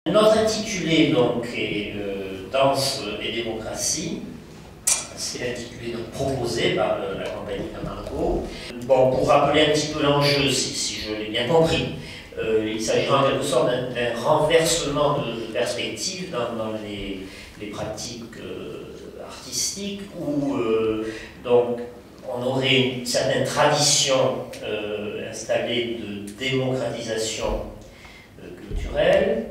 Notre intitulé donc est Danse et démocratie. C'est l'intitulé proposé par la compagnie Camargo. Bon, pour rappeler un petit peu l'enjeu, si je l'ai bien compris, il s'agira en quelque sorte d'un renversement de perspective dans les pratiques artistiques où donc on aurait une certaine tradition installée de démocratisation culturelle,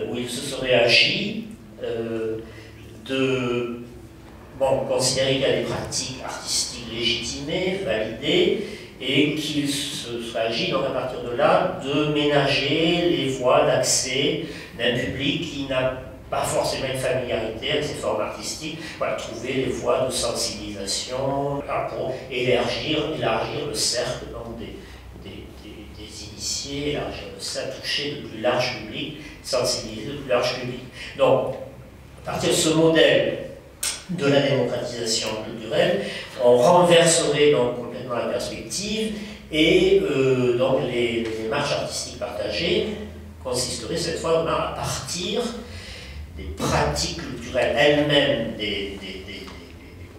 où il se serait agi de considérer qu'il y a des pratiques artistiques légitimées, validées, et qu'il serait agi donc à partir de là de ménager les voies d'accès d'un public qui n'a pas forcément une familiarité avec ces formes artistiques, voilà, trouver les voies de sensibilisation pour élargir le cercle donc, des initiés, élargir le cercle, toucher de plus large public, sensibiliser de plus large public. Donc, à partir de ce modèle de la démocratisation culturelle, on renverserait donc complètement la perspective et donc les démarches artistiques partagées consisteraient cette fois à partir des pratiques culturelles elles-mêmes des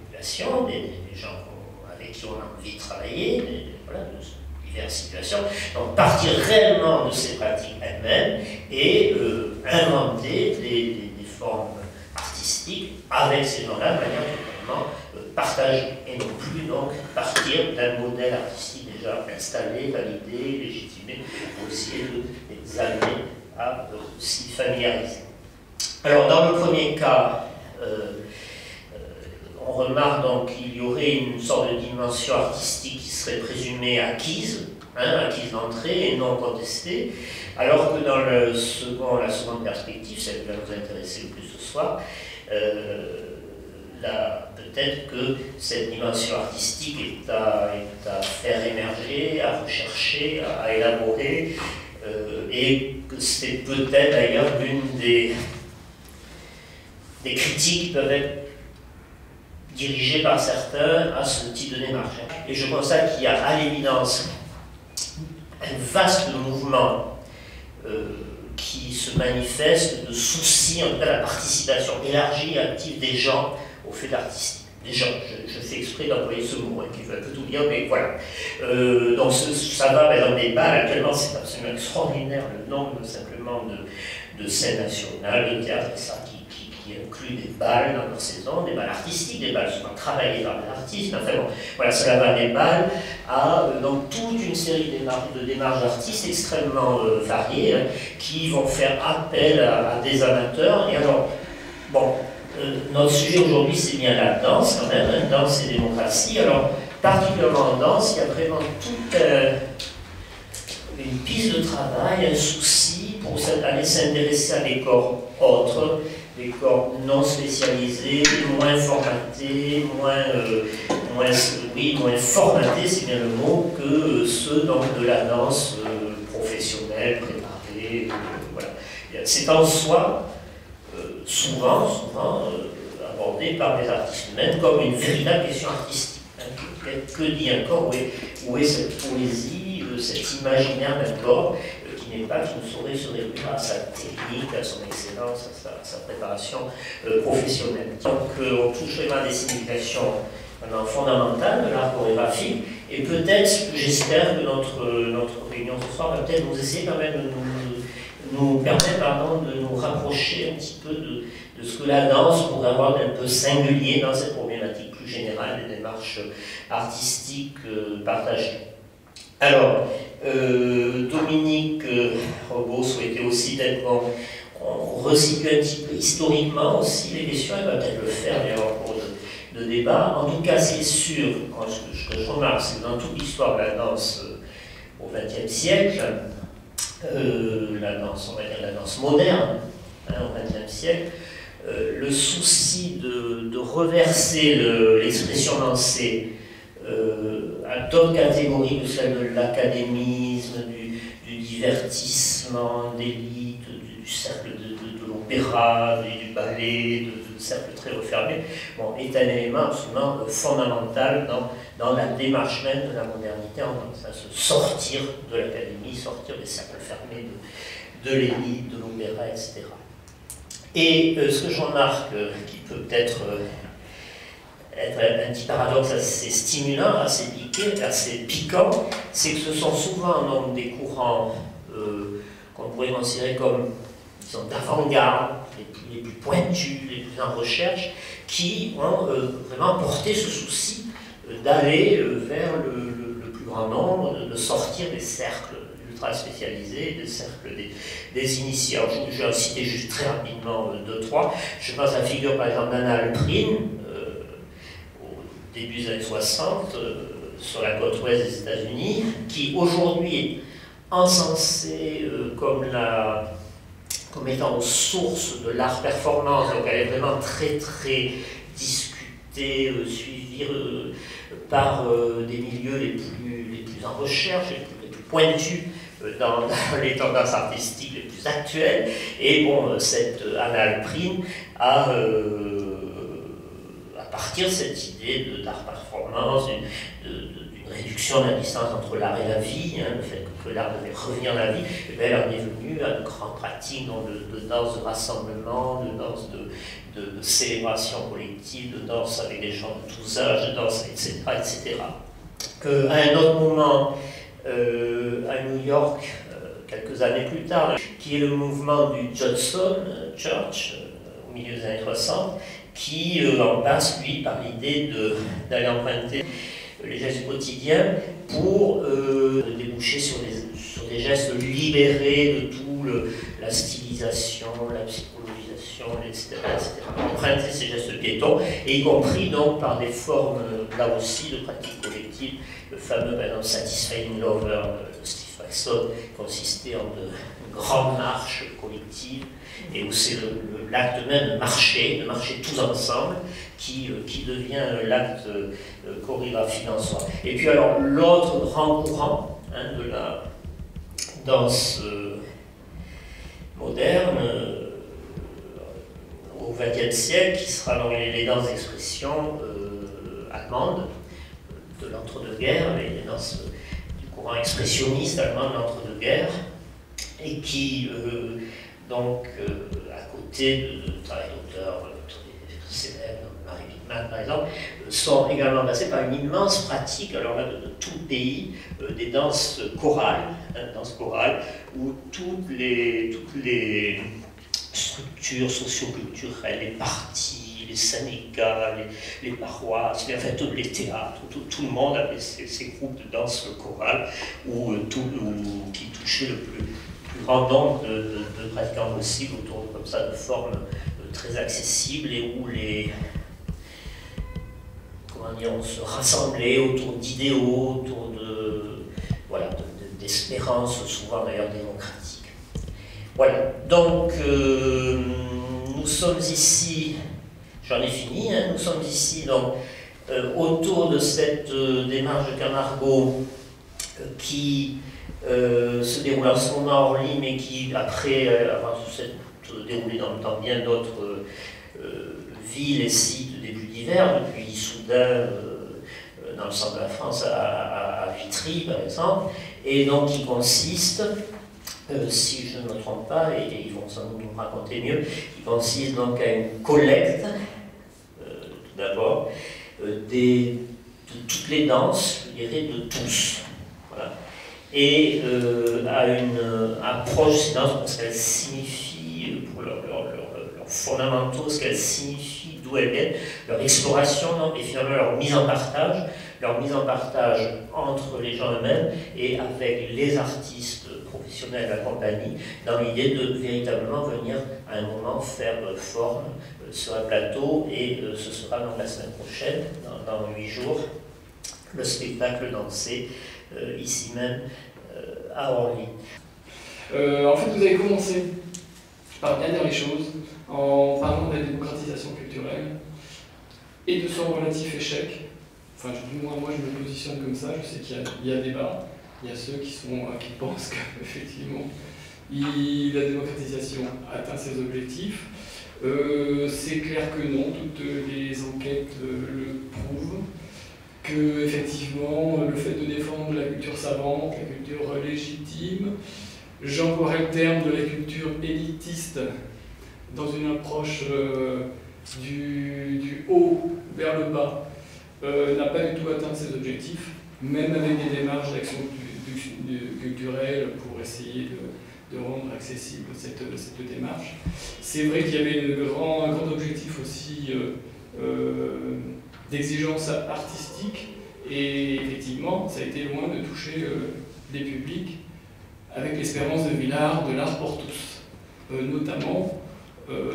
populations, des gens avec qui on a envie de travailler, de diverses situations. Donc partir réellement de ces pratiques elles-mêmes et inventer des formes artistiques avec ces gens-là de manière totalement partagée et non plus donc partir d'un modèle artistique déjà installé, validé, légitimé, pour essayer de les amener à s'y familiariser. Alors dans le premier cas, on remarque donc qu'il y aurait une sorte de dimension artistique qui serait présumée acquise, acquise d'entrée et non contestée, alors que dans la seconde perspective, celle qui va nous intéresser le plus ce soir, peut-être que cette dimension artistique est à faire émerger, à rechercher, à élaborer, et que c'est peut-être d'ailleurs l'une des critiques qui peuvent être dirigées par certains à ce type de démarche. Et je constate qu'il y a à l'évidence un vaste mouvement qui se manifeste de souci, en tout cas la participation élargie et active des gens au fait artistique. Des gens, je fais exprès d'employer ce mot, qui veut un peu tout dire, mais voilà. Donc ça va dans des balles, actuellement c'est absolument extraordinaire le nombre simplement de scènes nationales, de théâtre, et ça qui inclut des balles dans leur saison, des balles artistiques, des balles souvent travaillées par des artistes, enfin bon, voilà, cela va des balles à donc toute une série de démarches d'artistes extrêmement variées, qui vont faire appel à des amateurs. Et alors, bon, notre sujet aujourd'hui c'est bien la danse quand même, danse et démocratie. Alors, particulièrement en danse, il y a vraiment toute une piste de travail, un souci pour aller s'intéresser à des corps autres, des corps non spécialisés, moins formatés, moins formatés, c'est bien le mot, que ceux donc, de la danse professionnelle, préparée. Voilà. C'est en soi souvent abordé par les artistes eux-mêmes comme une véritable question artistique. Que dit un corps? Où est cette poésie, cet imaginaire d'un corps qui ne saurait se réduire à sa technique, à son excellence, à sa préparation professionnelle. Donc on touche vraiment à des significations fondamentales de l'art chorégraphique, et peut-être, j'espère que notre réunion ce soir va peut-être nous essayer quand même de nous permettre de nous rapprocher un petit peu de ce que la danse pourrait avoir d'un peu singulier dans cette problématique plus générale des démarches artistiques partagées. Alors, Dominique Robot souhaitait aussi peut-être qu'on resitue un petit peu historiquement aussi les questions, elle va peut-être le faire en cours de débat. En tout cas, c'est sûr, ce que je remarque, c'est que dans toute l'histoire de la danse au XXe siècle, la danse moderne, au XXe siècle, le souci de reverser l'expression dansée à d'autres catégories que celle de l'académisme, du divertissement d'élite, du cercle de l'opéra, du ballet, de cercle très refermé, est un élément absolument fondamental dans la démarche même de la modernité en danse, à se sortir de l'académie, sortir des cercles fermés de l'élite, de l'opéra, etc. Et ce que je remarque, qui peut peut-être être un petit paradoxe assez stimulant, assez piqué, assez piquant, c'est que ce sont souvent donc, des courants qu'on pourrait considérer comme d'avant-garde, les plus pointus, les plus en recherche, qui ont vraiment porté ce souci d'aller vers le plus grand nombre, de sortir des cercles ultra spécialisés, des cercles des initiés. Alors, je vais en citer juste très rapidement deux, trois. Je pense à la figure par exemple d'Anna Alprin, au début des années 60, sur la côte ouest des États-Unis, qui aujourd'hui est encensée comme étant source de l'art performance. Donc elle est vraiment très très discutée, suivie par des milieux les plus en recherche, les plus pointus dans les tendances artistiques les plus actuelles. Et bon, cette Anna Alprin a, à partir de cette idée d'art performance, d'une réduction de la distance entre l'art et la vie, le fait que l'art devait revenir à la vie, et bien, elle en est venue à une grande pratique de danse de rassemblement, de danse de célébration collective, de danse avec des gens de tous âges, de danse, etc. etc. À un autre moment, à New York, quelques années plus tard, qui est le mouvement du Johnson Church, au milieu des années 60, qui en passe, lui, par l'idée d'aller emprunter les gestes quotidiens pour déboucher sur des gestes libérés de tout la stylisation, la psychologisation, etc., etc. Emprunter ces gestes piétons, et y compris donc par des formes, là aussi, de pratiques collectives. Le fameux, par exemple, Satisfying Lover de Steve Paxton consistait en une grande marche collective, et où c'est l'acte même de marcher tous ensemble, qui devient l'acte chorégraphique en soi. Et puis alors, l'autre grand courant de la danse moderne, au XXe siècle, qui sera dans les danses d'expression allemandes, de l'entre-deux-guerres, les danses du courant expressionniste allemand de l'entre-deux-guerres, et qui, donc, à côté de travail d'auteurs célèbres, Marie Wittmann par exemple, sont également passés par une immense pratique, alors là, de tout le pays, des danses chorales, où toutes les structures socioculturelles, les partis, les syndicats, les paroisses, enfin tous les théâtres, tout le monde avait ces groupes de danse chorale qui touchaient le plus grand nombre de pratiquants possibles autour comme ça de formes très accessibles, et où on se rassemblait autour d'idéaux, autour d'espérances, souvent d'ailleurs démocratiques. Voilà, donc nous sommes ici, j'en ai fini, nous sommes ici donc autour de cette démarche de Camargo qui se déroule en ce moment à Orly, mais qui après avoir s'est déroulé dans bien d'autres villes et sites début d'hiver, depuis Soudain, dans le centre de la France, à Vitry par exemple, et donc qui consiste, si je ne me trompe pas, et ils vont sans doute nous raconter mieux, qui consiste donc à une collecte, tout d'abord, de toutes les danses, je dirais de tous. Voilà. Et à une approche de ces danses parce qu'elles signifient, pour leurs fondamentaux, ce qu'elles signifient, d'où elles viennent, leur exploration, et finalement leur mise en partage entre les gens eux-mêmes et avec les artistes professionnels de la compagnie, dans l'idée de véritablement venir à un moment faire forme sur un plateau, et ce sera donc la semaine prochaine, dans 8 jours, le spectacle dansé ici même à Orly. En fait, vous avez commencé par bien dire les choses en parlant de la démocratisation culturelle et de son relatif échec. Enfin, du moins, moi je me positionne comme ça. Je sais qu'il y a débat. Il y a ceux qui pensent qu'effectivement, la démocratisation atteint ses objectifs. C'est clair que non, toutes les enquêtes le prouvent. Que effectivement, le fait de défendre la culture savante, la culture légitime, j'emploierais le terme de la culture élitiste dans une approche du haut vers le bas, n'a pas du tout atteint ses objectifs, même avec des démarches d'action culturelle pour essayer de rendre accessible cette démarche. C'est vrai qu'il y avait un grand objectif aussi d'exigence artistique, et effectivement, ça a été loin de toucher des publics avec l'espérance de Villard de l'art pour tous. Notamment,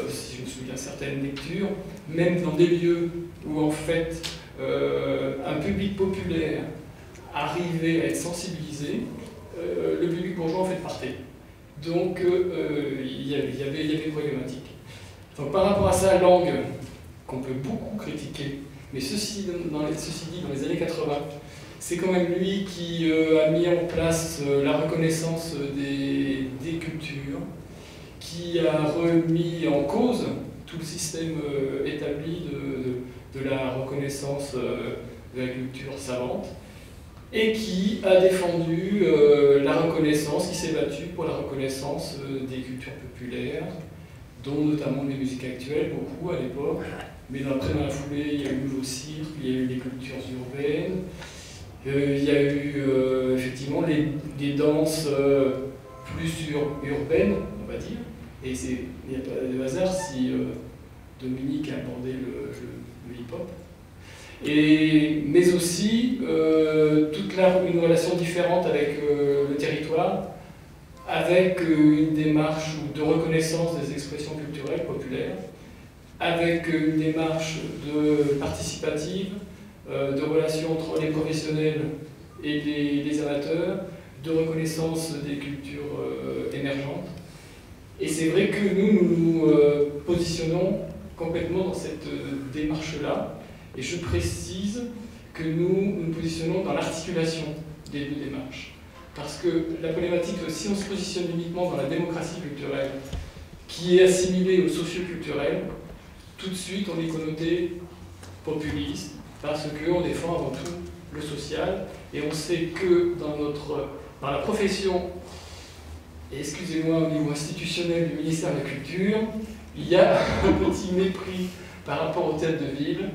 si je me souviens certaines lectures, même dans des lieux où en fait un public populaire arrivait à être sensibilisé, le public bourgeois en fait partait. Donc il y avait des problématiques. Donc, par rapport à sa langue, qu'on peut beaucoup critiquer, mais ceci dit, dans les années 80, c'est quand même lui qui a mis en place la reconnaissance des cultures, qui a remis en cause tout le système établi de la reconnaissance de la culture savante, et qui a défendu la reconnaissance, qui s'est battu pour la reconnaissance des cultures populaires, dont notamment les musiques actuelles, beaucoup à l'époque. Mais après, dans la foulée, il y a eu le cirque, il y a eu les cultures urbaines, il y a eu effectivement les danses plus urbaines, on va dire. Et il n'y a pas de hasard si Dominique a abordé le hip-hop. Mais aussi une relation différente avec le territoire, avec une démarche de reconnaissance des expressions culturelles populaires, avec une démarche participative, de relation entre les professionnels et les amateurs, de reconnaissance des cultures émergentes. Et c'est vrai que nous positionnons complètement dans cette démarche-là, et je précise que nous nous positionnons dans l'articulation des deux démarches. Parce que la problématique, si on se positionne uniquement dans la démocratie culturelle, qui est assimilée au socio-culturel, tout de suite on est connoté populiste, parce qu'on défend avant tout le social, et on sait que dans la profession, et excusez-moi au niveau institutionnel du ministère de la Culture, il y a un petit mépris par rapport aux théâtres de ville,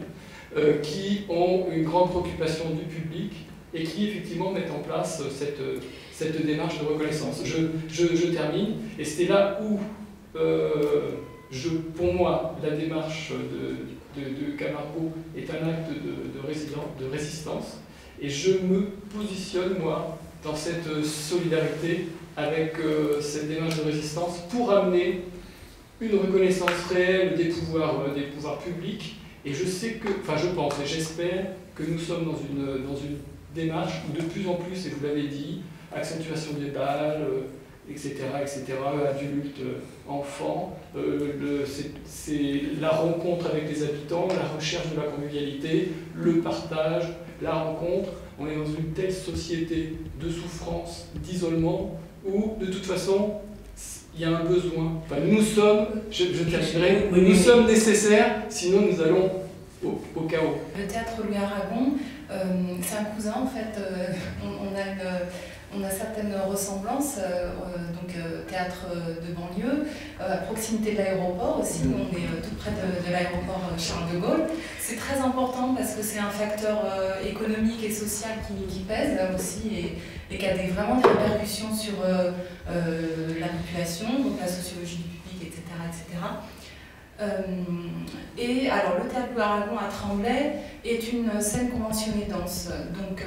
qui ont une grande préoccupation du public, et qui effectivement mettent en place cette démarche de reconnaissance. Je termine, et c'est là où, pour moi, la démarche de Camargo est un acte de résistance, et je me positionne, moi, dans cette solidarité avec cette démarche de résistance pour amener une reconnaissance réelle des pouvoirs publics. Et je sais que, je pense et j'espère que nous sommes dans une démarche où de plus en plus, et vous l'avez dit, accentuation des balles, etc., adultes, enfants, c'est la rencontre avec les habitants, la recherche de la convivialité, le partage, la rencontre. On est dans une telle société de souffrance, d'isolement, où de toute façon, il y a un besoin. Nous sommes, je terminerai, nous sommes nécessaires, sinon nous allons au chaos. Le théâtre Louis Aragon, c'est un cousin en fait. On a certaines ressemblances, théâtre de banlieue, à proximité de l'aéroport aussi, nous on est tout près de l'aéroport Charles de Gaulle. C'est très important parce que c'est un facteur économique et social qui pèse là aussi et qui a vraiment des répercussions sur la population, donc la sociologie du public, etc. Et alors le théâtre Louis Aragon à Tremblay est une scène conventionnée danse. Donc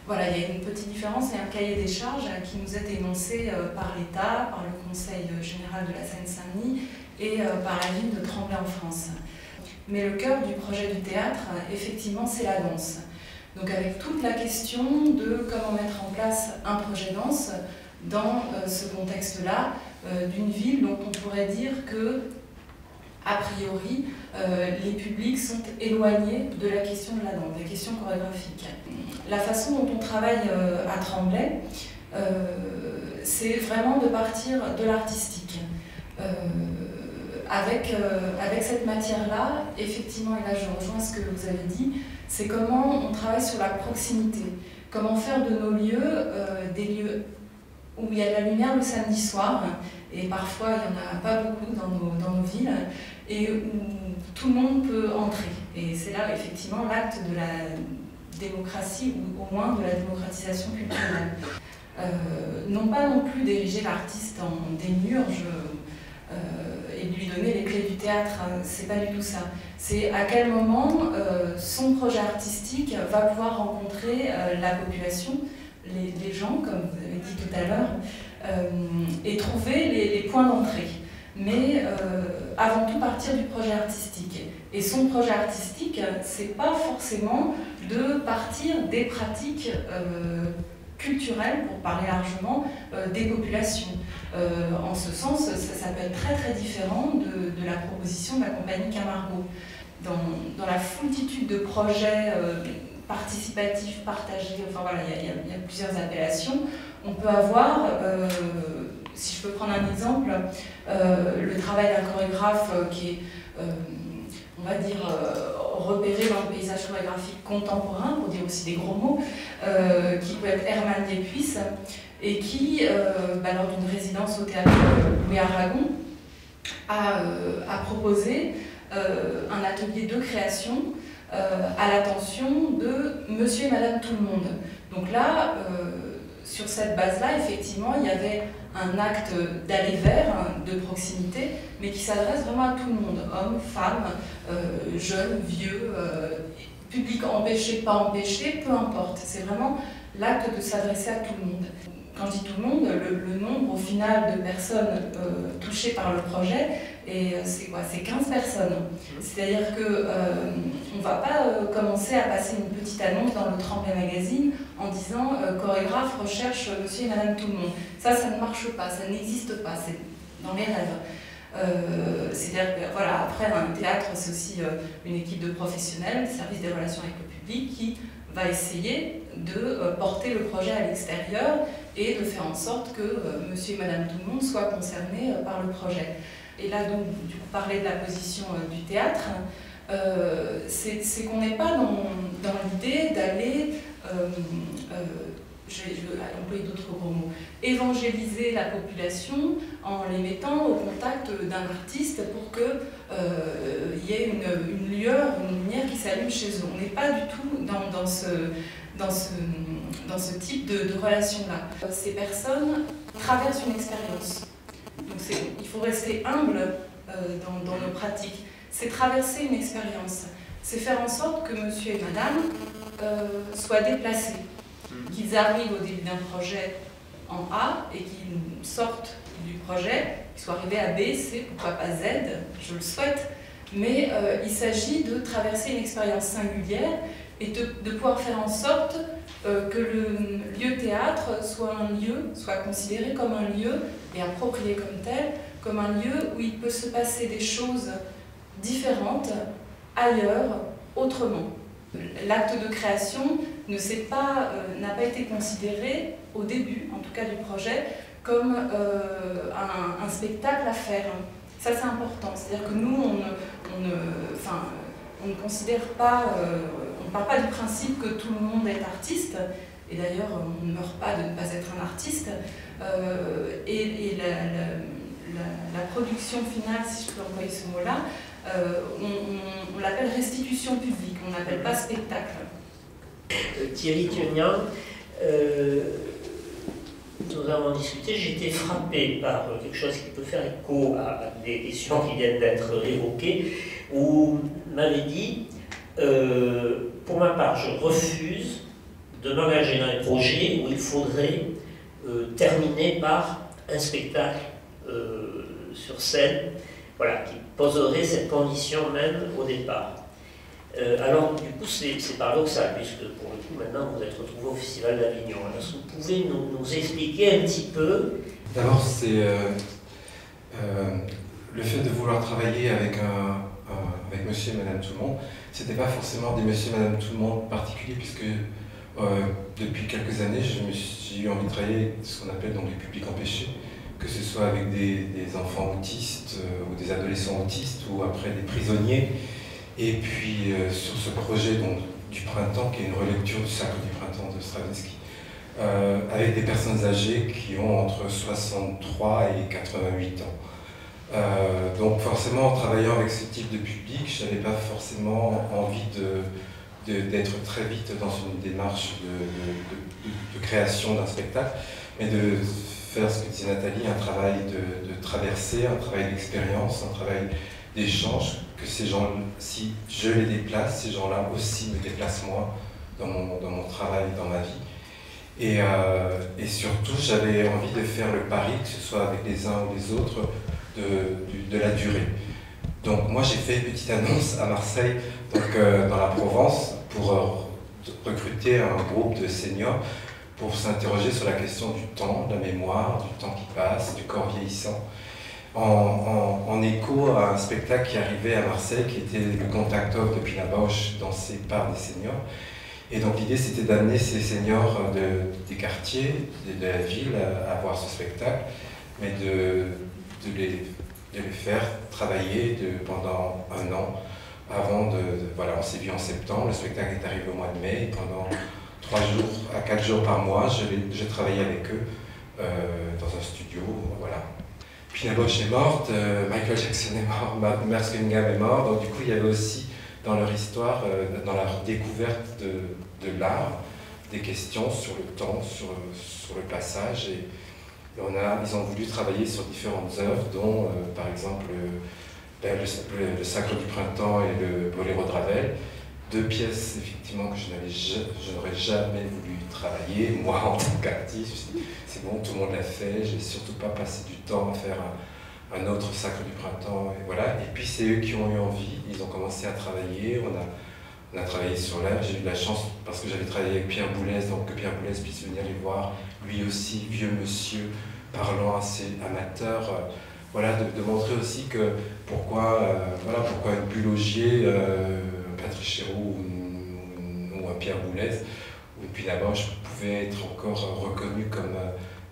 voilà, il y a une petite différence et un cahier des charges qui nous est énoncé par l'État, par le Conseil général de la Seine-Saint-Denis et par la ville de Tremblay en France. Mais le cœur du projet du théâtre, effectivement, c'est la danse. Donc avec toute la question de comment mettre en place un projet danse dans ce contexte-là d'une ville dont on pourrait dire que, a priori, les publics sont éloignés de la question de la danse, de la question chorégraphique. La façon dont on travaille à Tremblay, c'est vraiment de partir de l'artistique. Avec cette matière-là, effectivement, et là je rejoins ce que vous avez dit, c'est comment on travaille sur la proximité, comment faire de nos lieux des lieux où où il y a de la lumière le samedi soir, et parfois il n'y en a pas beaucoup dans nos villes, et où tout le monde peut entrer. Et c'est là effectivement l'acte de la démocratie, ou au moins de la démocratisation culturelle. Non pas non plus d'ériger l'artiste en démiurge et de lui donner les clés du théâtre, c'est pas du tout ça. C'est à quel moment son projet artistique va pouvoir rencontrer la population, les gens, comme vous avez dit tout à l'heure, et trouver les points d'entrée. Mais avant tout partir du projet artistique. Et son projet artistique, c'est pas forcément de partir des pratiques culturelles, pour parler largement, des populations. En ce sens, ça peut être très très différent de la proposition de la compagnie Camargo. Dans la foultitude de projets participatifs, partagés, enfin voilà, il y a plusieurs appellations. On peut avoir, si je peux prendre un exemple, le travail d'un chorégraphe qui est, on va dire, repéré dans le paysage chorégraphique contemporain, pour dire aussi des gros mots, qui peut être Herman Despuis, et qui, lors d'une résidence au théâtre Louis Aragon, a proposé un atelier de création à l'attention de Monsieur et Madame Tout-le-Monde. Donc là, sur cette base-là, effectivement, il y avait un acte d'aller vers, de proximité, mais qui s'adresse vraiment à tout le monde, hommes, femmes, jeunes, vieux, public empêché, pas empêché, peu importe. C'est vraiment l'acte de s'adresser à tout le monde. Quand je dis tout le monde, le nombre au final de personnes touchées par le projet, c'est quoi? C'est 15 personnes. C'est-à-dire qu'on ne va pas commencer à passer une petite annonce dans le Tremblay Magazine en disant chorégraphe recherche monsieur et madame tout le monde. Ça ne marche pas, ça n'existe pas, c'est dans les rêves. C'est-à-dire que voilà, après un théâtre, c'est aussi une équipe de professionnels, service des relations avec le public, qui va essayer de porter le projet à l'extérieur et de faire en sorte que monsieur et madame tout le monde soient concernés par le projet. Et là, donc, du coup, parler de la position du théâtre, c'est qu'on n'est pas dans l'idée d'aller, je vais employer d'autres gros mots, évangéliser la population en les mettant au contact d'un artiste pour qu'il y ait une lueur, une lumière qui s'allume chez eux. On n'est pas du tout dans ce type de relation-là. Ces personnes traversent une expérience. Donc il faut rester humble dans nos pratiques. C'est traverser une expérience. C'est faire en sorte que monsieur et madame soient déplacés. Qu'ils arrivent au début d'un projet en A et qu'ils sortent du projet, qu'ils soient arrivés à B, C, pourquoi pas Z, je le souhaite. Mais il s'agit de traverser une expérience singulière et de pouvoir faire en sorte que le lieu théâtre soit considéré comme un lieu et approprié comme tel, comme un lieu où il peut se passer des choses différentes, ailleurs, autrement. L'acte de création n'a pas été considéré au début, en tout cas du projet, comme un spectacle à faire. Ça c'est important, c'est-à-dire que nous on ne considère pas, on ne part pas du principe que tout le monde est artiste, et d'ailleurs on ne meurt pas de ne pas être un artiste, et la production finale, si je peux employer ce mot-là, on l'appelle restitution publique, on n'appelle pas spectacle. Thierry Thionnian, nous avons discuté, j'ai été frappé par quelque chose qui peut faire écho à des questions qui viennent d'être évoquées, où vous m'avez dit, pour ma part, je refuse de m'engager dans un projet où il faudrait terminer par un spectacle sur scène, voilà, qui poserait cette condition même au départ. Alors, du coup, c'est paradoxal, puisque pour le coup, maintenant, vous êtes retrouvé au Festival d'Avignon. Est-ce que vous pouvez nous expliquer un petit peu? D'abord, c'est le fait de vouloir travailler avec monsieur et madame tout le monde. C'était pas forcément des monsieur et madame tout le monde particuliers, puisque depuis quelques années, j'ai eu envie de travailler avec ce qu'on appelle donc les publics empêchés, que ce soit avec des enfants autistes ou des adolescents autistes, ou après des prisonniers. Et puis sur ce projet donc, du printemps, qui est une relecture du Sacre du printemps de Stravinsky, avec des personnes âgées qui ont entre 63 et 88 ans. Donc forcément, en travaillant avec ce type de public, je n'avais pas forcément envie d'être très vite dans une démarche de création d'un spectacle, mais de faire ce que disait Nathalie, un travail de traversée, un travail d'expérience, un travail d'échange, que ces gens, si je les déplace, ces gens-là aussi me déplacent moi dans mon travail, dans ma vie. Et surtout, j'avais envie de faire le pari, que ce soit avec les uns ou les autres, de la durée. Donc moi j'ai fait une petite annonce à Marseille, donc, dans la Provence, pour recruter un groupe de seniors pour s'interroger sur la question du temps, de la mémoire, du temps qui passe, du corps vieillissant, en écho à un spectacle qui arrivait à Marseille, qui était le Contact Off de Pina Bausch, dansé par des seniors. Et donc l'idée c'était d'amener ces seniors des quartiers, de la ville, à voir ce spectacle, mais de les faire travailler pendant un an, avant voilà, on s'est vu en septembre, le spectacle est arrivé au mois de mai, et pendant 3 jours à 4 jours par mois, je travaillais avec eux dans un studio, voilà. Pina Bausch est morte, Michael Jackson est mort, Merce Cunningham est mort, donc du coup il y avait aussi dans leur histoire, dans la découverte de l'art, des questions sur le temps, sur le passage, et ils ont voulu travailler sur différentes œuvres, dont par exemple le Sacre du Printemps et le Boléro de Ravel, 2 pièces effectivement que je n'aurais jamais voulu travailler, moi en tant qu'artiste. C'est bon, tout le monde l'a fait, j'ai surtout pas passé du temps à faire un autre Sacre du Printemps, et voilà. Et puis c'est eux qui ont eu envie, ils ont commencé à travailler, on a travaillé sur l'œuvre. J'ai eu de la chance parce que j'avais travaillé avec Pierre Boulez, donc que Pierre Boulez puisse venir les voir, lui aussi, vieux monsieur, parlant assez amateur, voilà, de montrer aussi que pourquoi un Bulogier, Patrice Chéreau ou un Pierre Boulez ou puis Pina Bausch pouvait être encore reconnu comme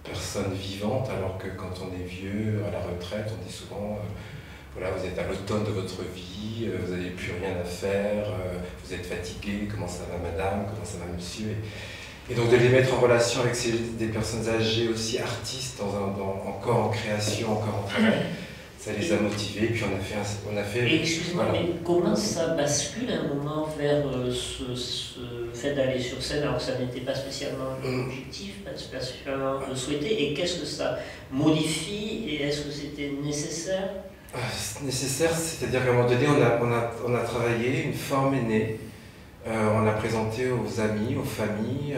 personne vivante, alors que quand on est vieux, à la retraite, on dit souvent voilà, vous êtes à l'automne de votre vie, vous n'avez plus rien à faire, vous êtes fatigué, comment ça va madame, comment ça va monsieur, et donc de les mettre en relation avec des personnes âgées aussi, artistes, encore en création, encore en travail, ça les a motivés, puis on a fait excusez-moi, voilà. Mais comment ça bascule un moment vers ce fait d'aller sur scène, alors que ça n'était pas spécialement l'objectif, pas spécialement le souhaité, et qu'est-ce que ça modifie, et est-ce que c'était nécessaire? Nécessaire, c'est-à-dire qu'à un moment donné, on a travaillé, une forme est née, on l'a présentée aux amis, aux familles,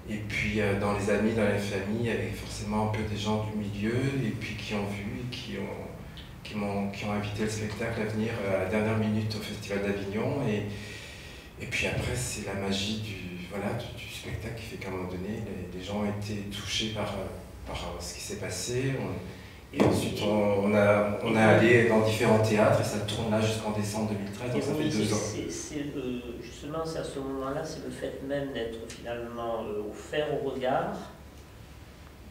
et puis dans les amis, dans les familles, il y avait forcément un peu des gens du milieu, et puis qui ont vu, et qui ont invité le spectacle à venir à la dernière minute au Festival d'Avignon, et puis après c'est la magie du spectacle qui fait qu'à un moment donné, les gens ont été touchés par ce qui s'est passé. Et ensuite, on a allé dans différents théâtres, et ça tourne là jusqu'en décembre 2013, donc ça fait 2 ans. Justement, c'est à ce moment-là, c'est le fait même d'être finalement offert au regard,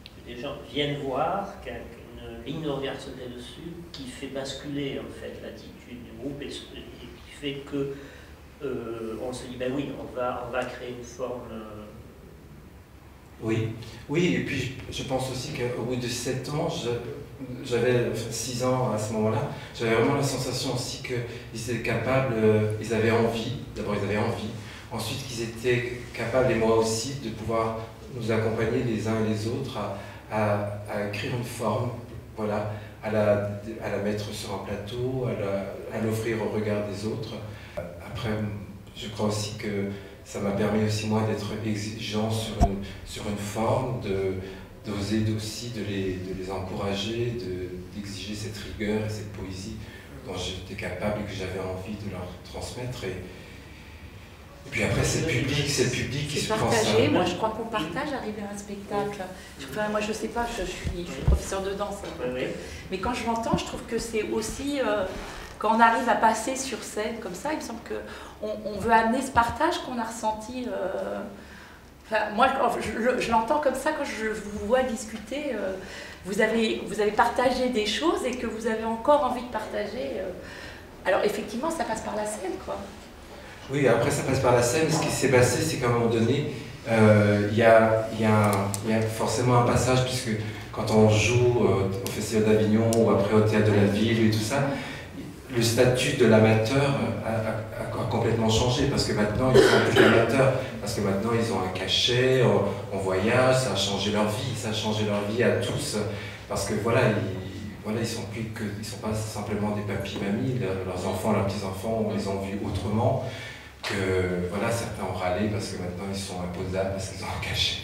que des gens viennent voir, qu'une ligne de regard se met dessus, qui fait basculer en fait l'attitude du groupe, et qui fait que on se dit, ben oui, on va créer une forme... Oui, et puis je pense aussi qu'au bout de 7 ans, j'avais 6 ans à ce moment-là, j'avais vraiment la sensation aussi qu'ils étaient capables, ils avaient envie, d'abord ils avaient envie, ensuite qu'ils étaient capables, et moi aussi, de pouvoir nous accompagner les uns et les autres à écrire une forme, voilà, à la mettre sur un plateau, à l'offrir au regard des autres. Après, je crois aussi que ça m'a permis aussi moi d'être exigeant sur une forme, d'oser aussi de les encourager, d'exiger cette rigueur et cette poésie dont j'étais capable et que j'avais envie de leur transmettre. Et puis après, c'est le public qui se prend ça. Moi, je crois qu'on partage arriver à un spectacle. Enfin, moi, je sais pas, je suis professeur de danse. Mais quand je l'entends, je trouve que c'est aussi... quand on arrive à passer sur scène comme ça, il me semble qu'on veut amener ce partage qu'on a ressenti. Enfin, moi, je l'entends comme ça quand je vous vois discuter. Vous avez partagé des choses et que vous avez encore envie de partager. Alors effectivement, ça passe par la scène, quoi. Oui, après ça passe par la scène. Ce qui s'est passé, c'est qu'à un moment donné, il y a forcément un passage, puisque quand on joue au Festival d'Avignon ou après au Théâtre de la Ville et tout ça, le statut de l'amateur a complètement changé, parce que maintenant ils sont plus amateurs, parce que maintenant ils ont un cachet, on voyage, ça a changé leur vie à tous, parce que voilà, ils sont pas simplement des papis-mamies, leurs enfants, leurs petits-enfants, on les a vus autrement, que voilà, certains ont râlé parce que maintenant ils sont imposables, parce qu'ils ont un cachet.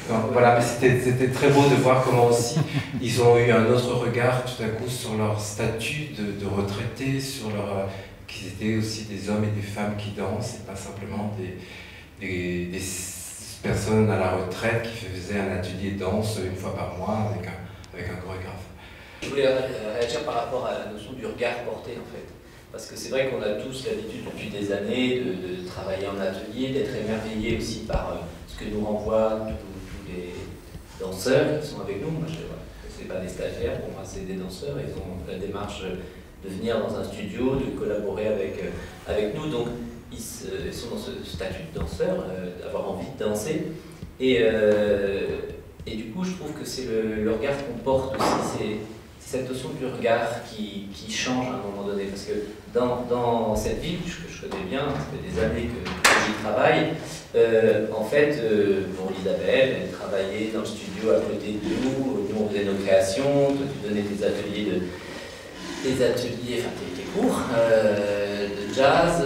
Donc, voilà, mais c'était très beau de voir comment aussi ils ont eu un autre regard tout à coup sur leur statut de retraités, sur leur qu'ils étaient aussi des hommes et des femmes qui dansent, et pas simplement des personnes à la retraite qui faisaient un atelier de danse une fois par mois avec un chorégraphe. Je voulais réagir par rapport à la notion du regard porté en fait. Parce que c'est vrai qu'on a tous l'habitude depuis des années de travailler en atelier, d'être émerveillés aussi par ce que nous renvoient tous les danseurs qui sont avec nous. Moi, c'est pas des stagiaires, pour moi c'est des danseurs, ils ont la démarche de venir dans un studio, de collaborer avec nous, donc ils sont dans ce statut de danseur, d'avoir envie de danser. Et du coup, je trouve que c'est le regard qu'on porte aussi, c'est cette notion du regard qui change à un moment donné, parce que dans cette ville que je connais bien, ça fait des années que j'y travaille, en fait, pour Isabelle, elle travaillait dans le studio à côté de nous on faisait nos créations, toi tu donnais des ateliers, tes cours de jazz,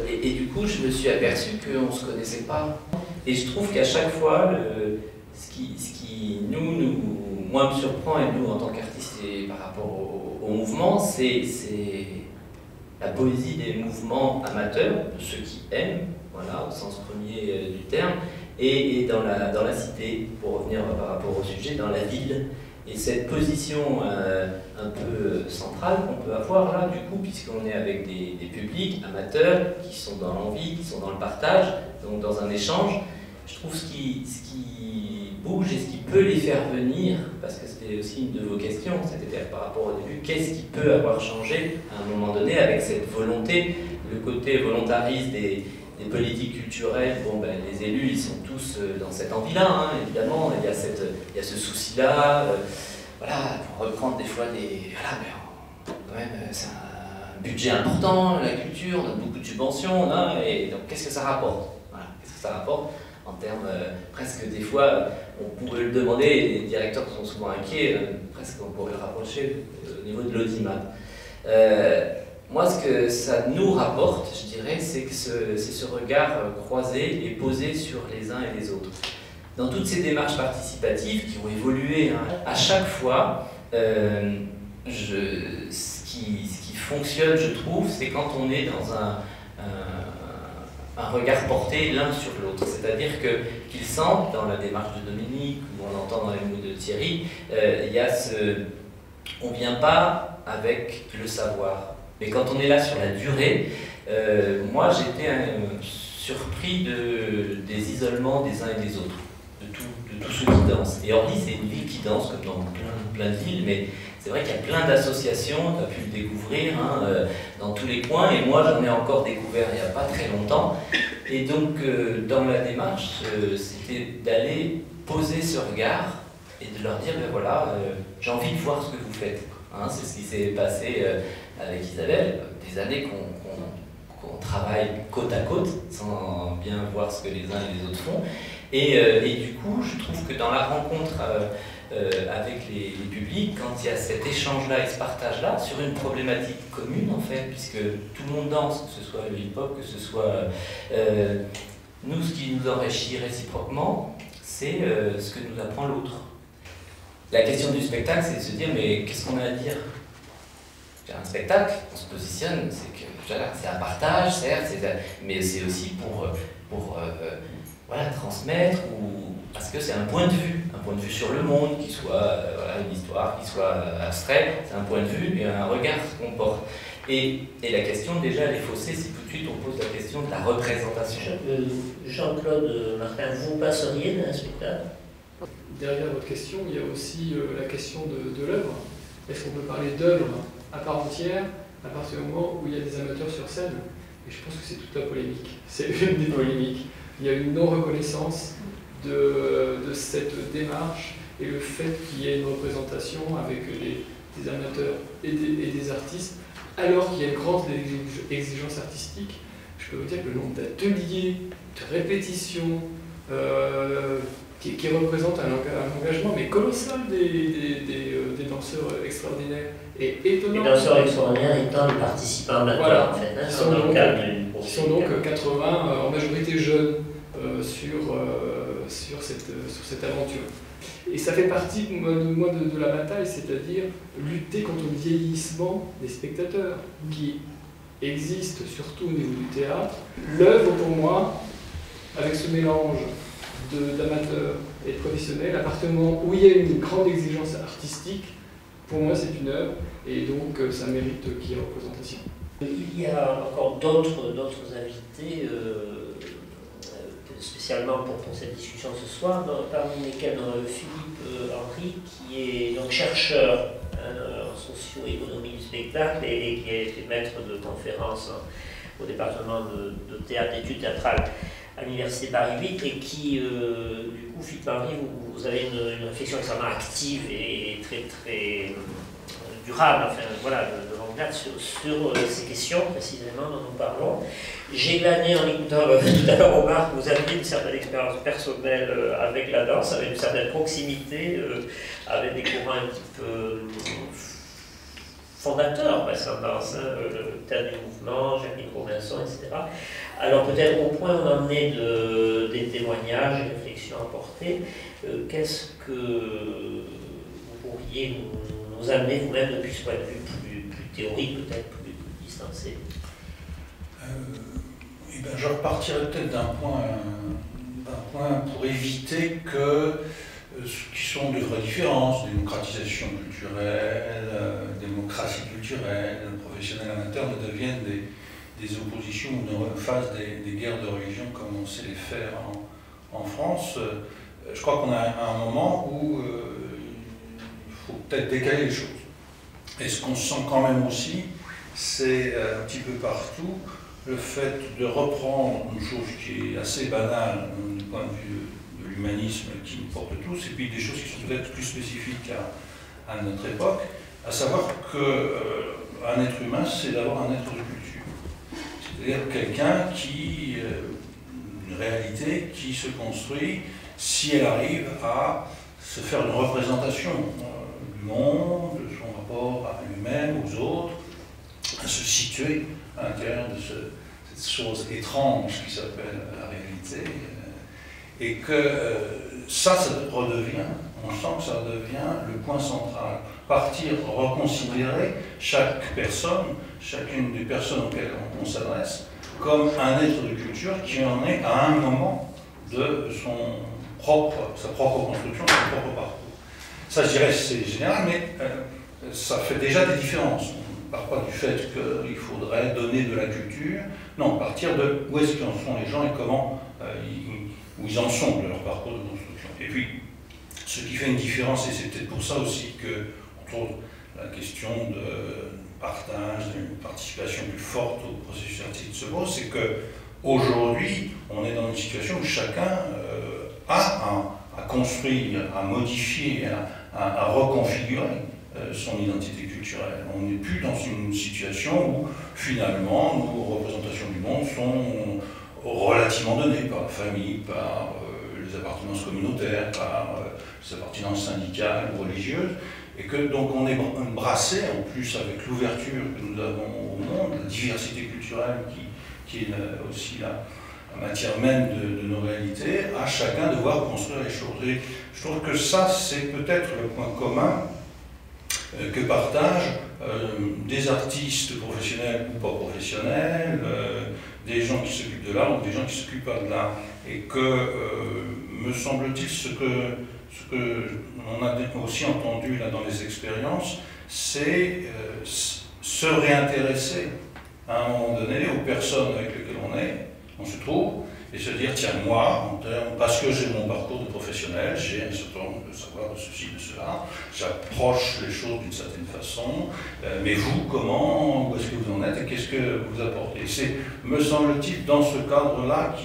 et du coup je me suis aperçu qu'on ne se connaissait pas. Et je trouve qu'à chaque fois, ce qui moi me surprend, et nous en tant qu'artistes et par rapport au mouvement, c'est la poésie des mouvements amateurs, de ceux qui aiment, voilà, au sens premier du terme, et dans la cité, pour revenir par rapport au sujet, dans la ville. Et cette position un peu centrale qu'on peut avoir là, du coup, puisqu'on est avec des publics amateurs qui sont dans l'envie, qui sont dans le partage, donc dans un échange, je trouve ce qui bouge et ce qui peut les faire venir, parce que c'était aussi une de vos questions, c'était par rapport au début, qu'est-ce qui peut avoir changé à un moment donné avec cette volonté, le côté volontariste des politiques culturelles. Bon, ben, les élus, ils sont tous dans cette envie-là, hein, évidemment, il y a ce souci-là, voilà, pour reprendre des fois voilà, mais quand même, c'est un budget important, la culture, on a beaucoup de subventions, hein, et donc qu'est-ce que ça rapporte? Voilà, qu'est-ce que ça rapporte en termes, presque des fois, on pourrait le demander, et les directeurs sont souvent inquiets, presque on pourrait le rapprocher au niveau de l'audimat. Moi, ce que ça nous rapporte, je dirais, c'est ce regard croisé et posé sur les uns et les autres. Dans toutes ces démarches participatives qui ont évolué, hein, à chaque fois, ce qui fonctionne, je trouve, c'est quand on est dans un regard porté l'un sur l'autre. C'est-à-dire qu'ils sentent, dans la démarche de Dominique, ou on entend dans les mots de Thierry, il y a on ne vient pas avec le savoir. Mais quand on est là sur la durée, moi j'étais surpris des isolements des uns et des autres, de tous ceux qui dansent. Et Orly, c'est une ville qui danse, comme dans plein de villes, mais c'est vrai qu'il y a plein d'associations, tu as pu le découvrir, hein, dans tous les coins, et moi j'en ai encore découvert il n'y a pas très longtemps. Et donc dans la démarche, c'était d'aller poser ce regard et de leur dire, ben voilà, j'ai envie de voir ce que vous faites. Hein, c'est ce qui s'est passé avec Isabelle, des années qu'on travaille côte à côte, sans bien voir ce que les uns et les autres font. Et du coup, je trouve que dans la rencontre avec les publics, quand il y a cet échange-là et ce partage-là, sur une problématique commune en fait, puisque tout le monde danse, que ce soit le hip-hop, que ce soit... nous, ce qui nous enrichit réciproquement, c'est ce que nous apprend l'autre. La question du spectacle, c'est de se dire, mais qu'est-ce qu'on a à dire? Un spectacle, on se positionne, c'est un partage, certes, mais c'est aussi pour voilà, transmettre, parce que c'est un point de vue sur le monde, qui soit voilà, une histoire, qui soit abstrait, c'est un point de vue et un regard qu'on porte. Et la question, déjà, elle est faussée si tout de suite on pose la question de la représentation. Jean-Claude Martin, vous passeriez d'un spectacle? Derrière votre question, il y a aussi la question de l'œuvre. Est-ce qu'on peut parler d'œuvre à part entière à partir du moment où il y a des amateurs sur scène? Et je pense que c'est toute la polémique. C'est une des polémiques. Il y a une non-reconnaissance de cette démarche et le fait qu'il y ait une représentation avec des amateurs et des artistes, alors qu'il y a une grande exigence artistique. Je peux vous dire que le nombre d'ateliers, de répétitions, qui représente un engagement mais colossal des danseurs extraordinaires et étonnant. Les danseurs extraordinaires étant les participants amateurs, voilà. en fait, hein, Qui sont donc 80, en majorité jeunes, sur cette aventure. Et ça fait partie de la bataille, c'est-à-dire lutter contre le vieillissement des spectateurs, qui existe surtout au niveau du théâtre. L'œuvre, pour moi, avec ce mélange d'amateurs et de professionnels, à partir du moment où il y a une grande exigence artistique, pour moi c'est une œuvre, et donc ça mérite qu'il y ait représentation. Il y a encore d'autres invités, spécialement pour cette discussion ce soir, parmi lesquels Philippe Henry, qui est donc chercheur en socio-économie du spectacle et qui a été maître de conférences au département de théâtre, d'études théâtrales à l'Université Paris 8, et qui, du coup, Philippe Henry, vous avez une réflexion extrêmement active et très, très durable, enfin voilà, de longue date sur ces questions précisément dont nous parlons. J'ai glané en écoutant tout à l'heure Omar que vous avez une certaine expérience personnelle avec la danse, avec une certaine proximité, avec des courants un petit peu fondateurs presque en danse, hein, le théâtre du mouvement, Jacqueline Robinson, etc. Alors peut-être au point où on en est des témoignages et réflexions apportées, qu'est-ce que vous pourriez nous amener vous-même depuis ce point de vue plus théorique, peut-être plus distancé? Eh ben, je repartirais peut-être d'un point pour éviter que ce qui sont de vraies différences, démocratisation culturelle, démocratie culturelle, professionnel amateur, ne deviennent des oppositions ou ne fassent des guerres de religion comme on sait les faire en France. Je crois qu'on a un moment où il faut peut-être décaler les choses. Et ce qu'on sent quand même aussi, c'est un petit peu partout le fait de reprendre une chose qui est assez banale du point de vue de l'humanisme qui nous porte tous, et puis des choses qui sont peut-être plus spécifiques à notre époque, à savoir qu'un être humain, c'est d'abord un être de culture. C'est-à-dire quelqu'un qui, une réalité qui se construit si elle arrive à se faire une représentation du monde, de son rapport à lui-même, aux autres, à se situer à l'intérieur de cette chose étrange qui s'appelle la réalité, et que ça redevient, on sent que ça redevient le point central. Partir, reconsidérer chaque personne, chacune des personnes auxquelles on s'adresse, comme un être de culture qui en est à un moment de sa propre construction, son propre parcours. Ça, je dirais, c'est général, mais ça fait déjà des différences. On ne parle pas du fait qu'il faudrait donner de la culture, non, partir de où est-ce qu'en sont les gens et comment où ils en sont de leur parcours de construction. Et puis, ce qui fait une différence, et c'est peut-être pour ça aussi que, entre autres, la question de partage, d'une participation plus forte au processus artistique se pose, c'est qu'aujourd'hui, on est dans une situation où chacun a à construire, à modifier, à reconfigurer son identité culturelle. On n'est plus dans une situation où, finalement, nos représentations du monde sont relativement données par la famille, par les appartenances communautaires, par les appartenances syndicales ou religieuses, et que donc on est brassé, en plus avec l'ouverture que nous avons au monde, la diversité culturelle qui est aussi la matière même de nos réalités, à chacun de devoir construire les choses. Et je trouve que ça, c'est peut-être le point commun que partagent des artistes professionnels ou pas professionnels, des gens qui s'occupent de l'art ou des gens qui ne s'occupent pas de l'art. Et que, me semble-t-il, ce que on a aussi entendu là dans les expériences, c'est se réintéresser à un moment donné aux personnes avec lesquelles on se trouve, et se dire, tiens, moi, parce que j'ai mon parcours de professionnel, j'ai un certain nombre de savoir de ceci, de cela, j'approche les choses d'une certaine façon, mais vous, comment, où est-ce que vous en êtes, et qu'est-ce que vous apportez? C'est, me semble-t-il, dans ce cadre-là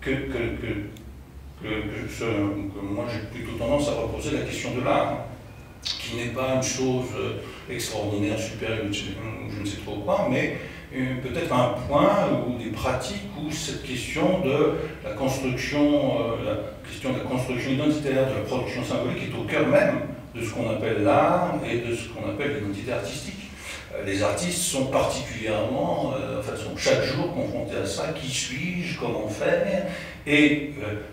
que que moi j'ai plutôt tendance à reposer la question de l'art, qui n'est pas une chose extraordinaire, supérieure, je ne sais trop quoi, mais peut-être un point ou des pratiques où cette question de la construction, identitaire, de la production symbolique est au cœur même de ce qu'on appelle l'art et de ce qu'on appelle l'identité artistique. Les artistes sont particulièrement, sont chaque jour confrontés à ça. Qui suis-je? Comment faire? Et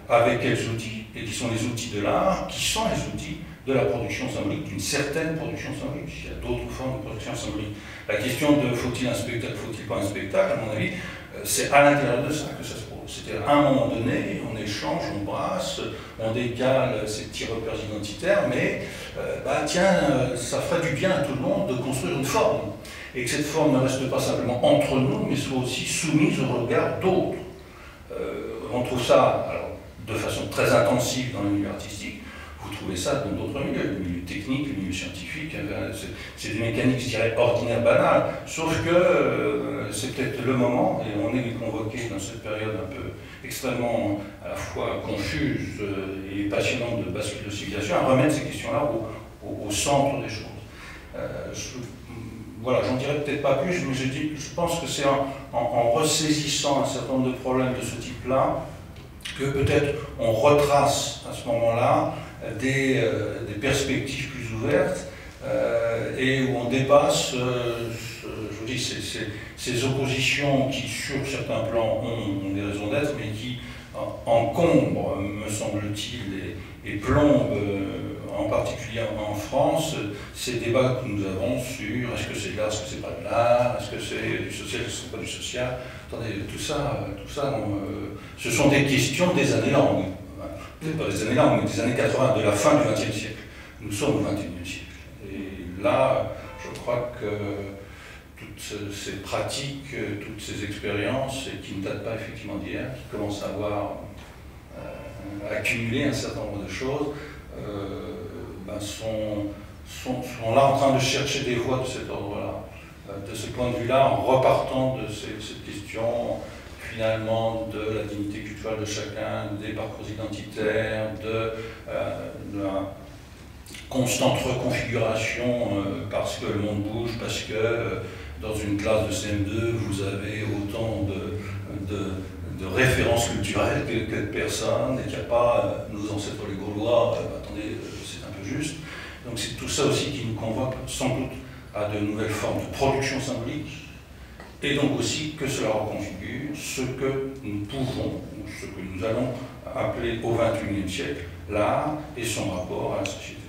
avec quels outils? Et qui sont les outils de l'art? Qui sont les outils de la production symbolique, d'une certaine production symbolique? Il y a d'autres formes de production symbolique. La question de faut-il un spectacle, faut-il pas un spectacle, à mon avis, c'est à l'intérieur de ça que ça se pose. C'est-à-dire, à un moment donné, on échange, on brasse, on décale ces petits repères identitaires, mais ça ferait du bien à tout le monde de construire une forme. Et que cette forme ne reste pas simplement entre nous, mais soit aussi soumise au regard d'autres. On trouve ça, alors, de façon très intensive dans le milieu artistique. Vous trouvez ça dans d'autres milieux, le milieu technique, le milieu scientifique. C'est des mécaniques, je dirais, ordinaires, banales. Sauf que c'est peut-être le moment, et on est convoqué dans cette période un peu extrêmement à la fois confuse et passionnante de bascule de civilisation, à remettre ces questions-là au centre des choses. Voilà, j'en dirais peut-être pas plus, mais je pense que c'est en ressaisissant un certain nombre de problèmes de ce type-là que peut-être on retrace à ce moment-là des perspectives plus ouvertes et où on dépasse, je vous dis, ces oppositions qui, sur certains plans, ont des raisons d'être, mais qui encombrent, me semble-t-il, et plombent, en particulier en France, ces débats que nous avons sur est-ce que c'est de l'art, est-ce que c'est pas de l'art, est-ce que c'est du social, est-ce que c'est pas du social. Attendez, tout ça ce sont des questions des années longues. Peut-être pas des années longues, mais des années 80, de la fin du XXe siècle. Nous sommes au XXIe siècle. Et là, je crois que toutes ces pratiques, toutes ces expériences, qui ne datent pas effectivement d'hier, qui commencent à avoir accumulé un certain nombre de choses, sont là en train de chercher des voies de cet ordre-là. De ce point de vue-là, en repartant de cette question finalement de la dignité culturelle de chacun, des parcours identitaires, de la constante reconfiguration parce que le monde bouge, parce que dans une classe de CM2, vous avez autant de références culturelles que de personnes, et qu'il n'y a pas nos ancêtres les Gaulois, attendez, c'est un peu juste. Donc c'est tout ça aussi qui nous convoque sans doute à de nouvelles formes de production symbolique, et donc aussi que cela reconfigure ce que nous pouvons, ou ce que nous allons appeler au XXIe siècle, l'art et son rapport à la société.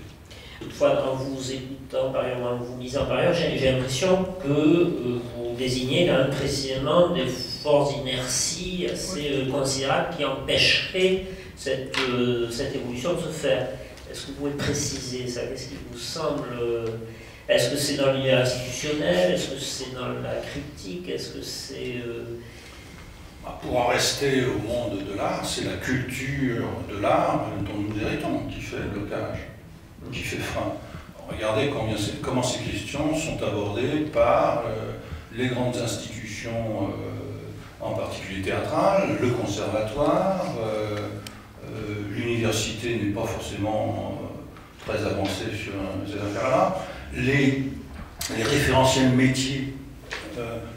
Toutefois, en vous écoutant, par exemple, en vous lisant par ailleurs, j'ai l'impression que vous désignez quand même précisément des forces d'inertie assez considérables qui empêcheraient cette évolution de se faire. Est-ce que vous pouvez préciser ça? Qu'est-ce qui vous semble? Est-ce que c'est dans l'univers institutionnel? Est-ce que c'est dans la critique? Est-ce que c'est... Pour en rester au monde de l'art, c'est la culture de l'art dont nous héritons qui fait blocage, qui fait frein. Regardez comment ces questions sont abordées par les grandes institutions, en particulier théâtrales, le conservatoire, l'université n'est pas forcément très avancée sur ces affaires-là. Les référentiels métiers,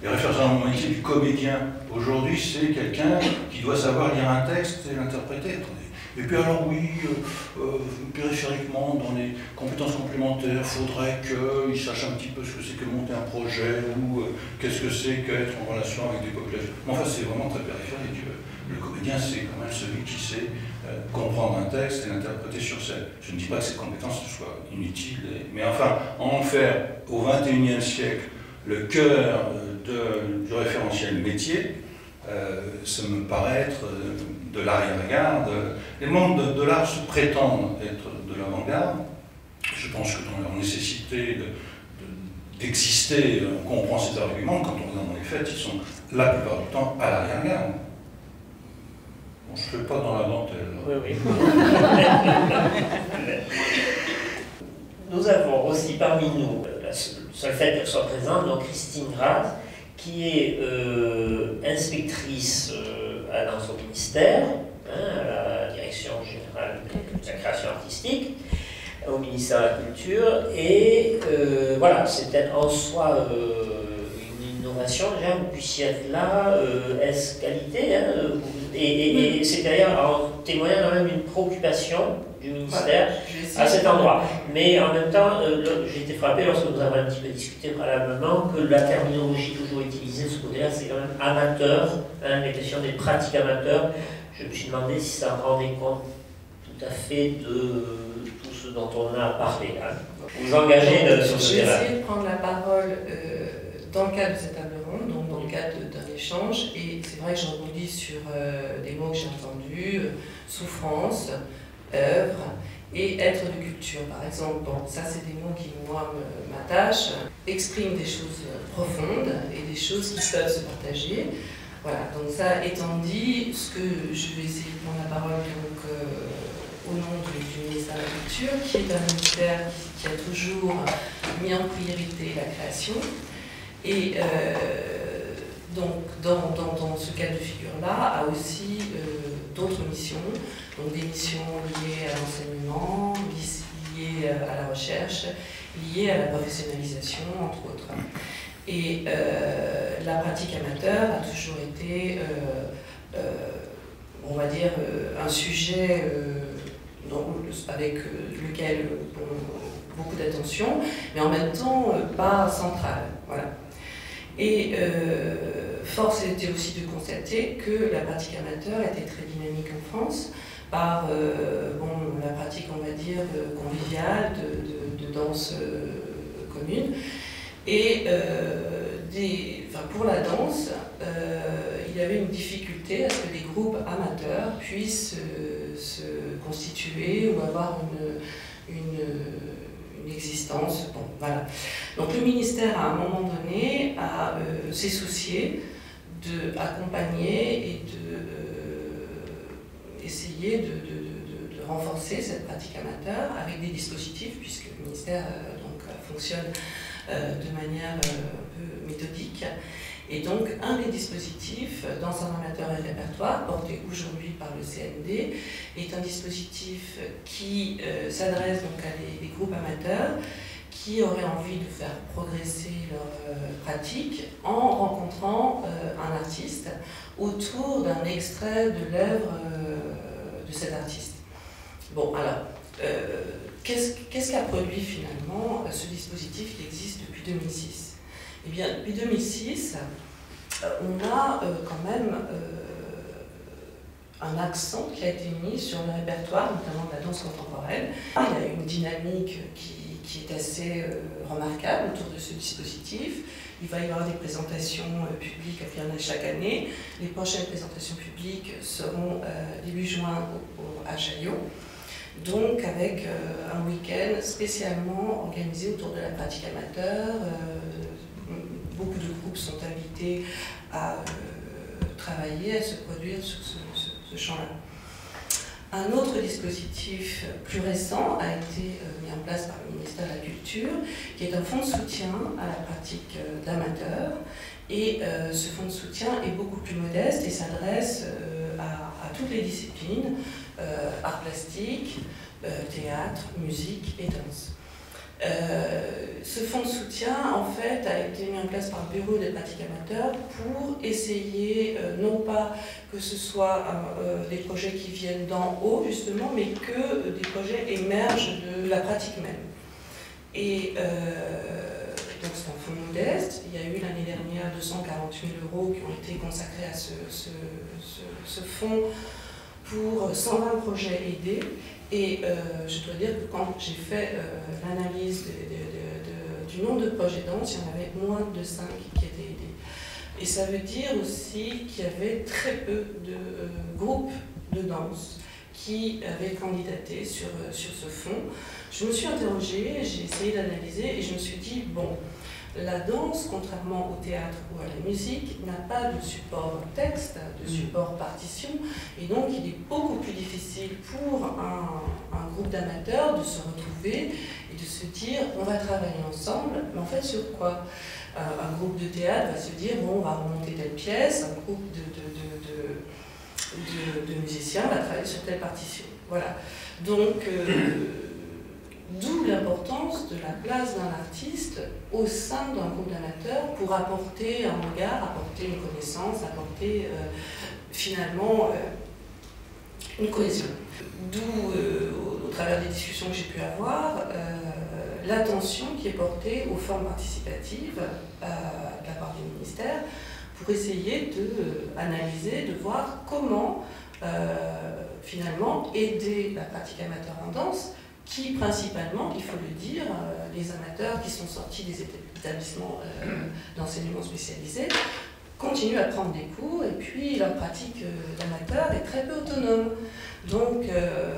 les référentiels métiers du comédien, aujourd'hui, c'est quelqu'un qui doit savoir lire un texte et l'interpréter. Et puis alors oui, périphériquement, dans les compétences complémentaires, il faudrait qu'il sache un petit peu ce que c'est que monter un projet ou qu'est-ce que c'est qu'être en relation avec des populations. Mais enfin, c'est vraiment très périphérique. Le comédien, c'est quand même celui qui sait comprendre un texte et l'interpréter sur scène. Je ne dis pas que ces compétences soient inutiles, mais enfin, en faire au XXIe siècle le cœur du référentiel métier, ça me paraît être de l'arrière-garde. Les membres de l'art se prétendent être de l'avant-garde. Je pense que dans leur nécessité d'exister, on comprend cet argument. Quand on regarde dans les faits, ils sont la plupart du temps à l'arrière-garde. Bon, je ne fais pas dans la dentelle. Oui, oui. Nous avons aussi parmi nous, le seul fait qu'elle soit présente, donc Christine Graz, qui est inspectrice dans son ministère, à la direction général de la création artistique, au ministère de la Culture. Et voilà, c'était en soi une innovation. Déjà, vous puissiez être là, est-ce qualité, hein, et c'est d'ailleurs en témoignant quand même une préoccupation du ministère à cet endroit. Mais en même temps, j'ai été frappé lorsque nous avons un petit peu discuté préalablement que la terminologie toujours utilisée de ce côté-là, c'est quand même amateur, hein, les questions des pratiques amateurs. Je me suis demandé si ça rendait compte tout à fait de tout ce dont on a parlé. Hein. Vous engagez sur ce terrain. Je vais essayer de prendre la parole dans le cadre de cette table ronde, donc dans le cadre d'un échange, et c'est vrai que je rebondis sur des mots que j'ai entendus, souffrance, œuvre et être de culture. Par exemple, bon, ça c'est des mots qui moi m'attachent, expriment des choses profondes et des choses qui peuvent se partager. Voilà, donc ça étant dit, ce que je vais essayer de prendre la parole donc, au nom du ministère de la Culture, qui est un ministère qui a toujours mis en priorité la création. Et donc, dans ce cas de figure-là, a aussi d'autres missions, donc des missions liées à l'enseignement, liées à la recherche, liées à la professionnalisation, entre autres. Et la pratique amateur a toujours été, on va dire, un sujet avec lequel beaucoup d'attention, mais en même temps pas central. Voilà. Et force était aussi de constater que la pratique amateur était très dynamique en France par la pratique, on va dire, conviviale, de danse commune. Et pour la danse, il y avait une difficulté à ce que des groupes amateurs puissent se constituer ou avoir une existence. Bon, voilà. Donc le ministère, à un moment donné, s'est soucié d'accompagner et essayer de renforcer cette pratique amateur avec des dispositifs, puisque le ministère fonctionne de manière un peu méthodique. Et donc, un des dispositifs, Danse en amateur et répertoire, porté aujourd'hui par le CND, est un dispositif qui s'adresse donc à des groupes amateurs qui auraient envie de faire progresser leur pratique en rencontrant un artiste autour d'un extrait de l'œuvre de cet artiste. Bon, alors, qu'est-ce qu'a produit finalement ce dispositif qui existe depuis 2006 ? Eh bien, depuis 2006, on a quand même un accent qui a été mis sur le répertoire, notamment de la danse contemporaine. Il y a une dynamique qui est assez remarquable autour de ce dispositif. Il va y avoir des présentations publiques à chaque année. Les prochaines présentations publiques seront début juin à Chaillot. Donc avec un week-end spécialement organisé autour de la pratique amateur. Beaucoup de groupes sont invités à travailler, à se produire sur ce champ-là. Un autre dispositif plus récent a été mis en place par le ministère de la Culture, qui est un fonds de soutien à la pratique d'amateur. Et ce fonds de soutien est beaucoup plus modeste et s'adresse à toutes les disciplines, arts plastiques, théâtre, musique et danse. Ce fonds de soutien, en fait, a été mis en place par le Bureau des pratiques amateurs pour essayer, non pas que ce soit des projets qui viennent d'en haut, justement, mais que des projets émergent de la pratique même. Et donc c'est un fonds modeste. Il y a eu l'année dernière 240 000 € qui ont été consacrés à ce fonds pour 120 projets aidés. Et je dois dire que quand j'ai fait l'analyse du nombre de projets danse, il y en avait moins de 5 qui étaient aidés. Et ça veut dire aussi qu'il y avait très peu de groupes de danse qui avaient candidaté sur ce fonds. Je me suis interrogée, j'ai essayé d'analyser et je me suis dit, bon, la danse, contrairement au théâtre ou à la musique, n'a pas de support texte, de support partition, et donc il est beaucoup plus difficile pour un groupe d'amateurs de se retrouver et de se dire on va travailler ensemble, mais en fait sur quoi? Un groupe de théâtre va se dire bon, on va remonter telle pièce, un groupe de musicien va travailler sur telle partition. Voilà. Donc, d'où l'importance de la place d'un artiste au sein d'un groupe d'amateurs pour apporter un regard, apporter une connaissance, apporter finalement une cohésion. D'où, au travers des discussions que j'ai pu avoir, l'attention qui est portée aux formes participatives de la part du ministère pour essayer d'analyser, de voir comment finalement aider la pratique amateur en danse qui principalement, il faut le dire, les amateurs qui sont sortis des établissements d'enseignement spécialisés continuent à prendre des cours et puis leur pratique d'amateur est très peu autonome. Donc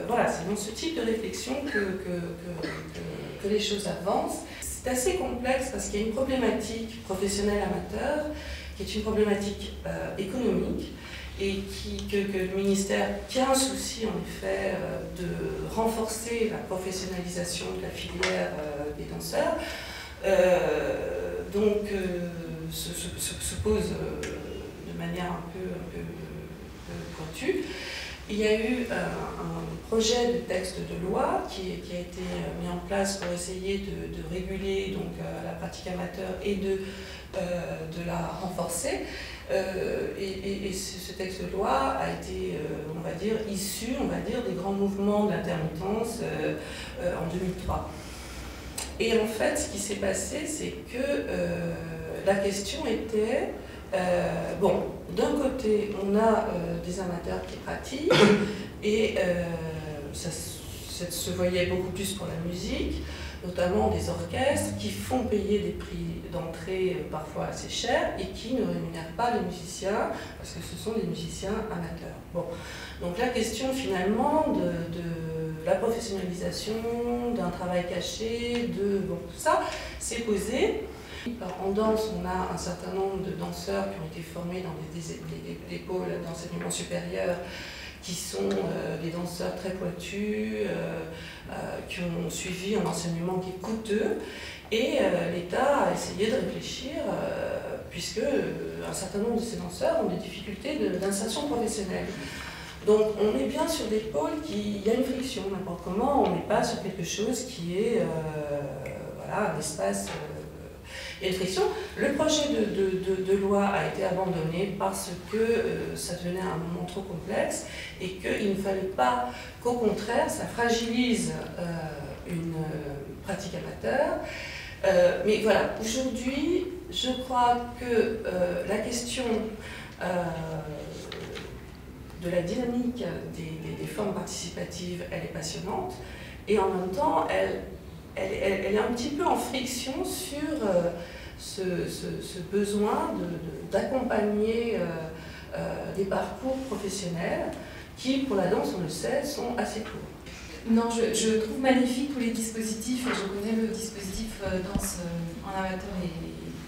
voilà, c'est dans ce type de réflexion que les choses avancent. C'est assez complexe parce qu'il y a une problématique professionnelle amateur qui est une problématique économique et que le ministère, qui a un souci en effet de renforcer la professionnalisation de la filière des danseurs, donc se pose de manière un peu pointue. Il y a eu un projet de texte de loi qui a été mis en place pour essayer de réguler donc, la pratique amateur et de la renforcer. Et ce texte de loi a été, on va dire, issu, des grands mouvements d'intermittence en 2003. Et en fait, ce qui s'est passé, c'est que la question était, bon, d'un côté, on a des amateurs qui pratiquent, et ça se voyait beaucoup plus pour la musique, notamment des orchestres qui font payer des prix d'entrée parfois assez chers et qui ne rémunèrent pas les musiciens parce que ce sont des musiciens amateurs. Bon. Donc la question finalement de la professionnalisation, d'un travail caché, bon, tout ça s'est posé. En danse, on a un certain nombre de danseurs qui ont été formés dans des pôles d'enseignement supérieur qui sont des danseurs très pointus, qui ont suivi un enseignement qui est coûteux. Et l'État a essayé de réfléchir, puisque un certain nombre de ces danseurs ont des difficultés d'insertion professionnelle. Donc on est bien sur des pôles il y a une friction, n'importe comment, on n'est pas sur quelque chose qui est voilà, un espace... et une friction. Le projet de loi a été abandonné parce que ça devenait un moment trop complexe et qu'il ne fallait pas qu'au contraire ça fragilise une pratique amateur. Mais voilà, aujourd'hui, je crois que la question de la dynamique des formes participatives, elle est passionnante et en même temps, elle est un petit peu en friction sur ce besoin d'accompagner des parcours professionnels qui, pour la danse, on le sait, sont assez courts. Non, je trouve magnifique tous les dispositifs, et je connais le dispositif danse en amateur et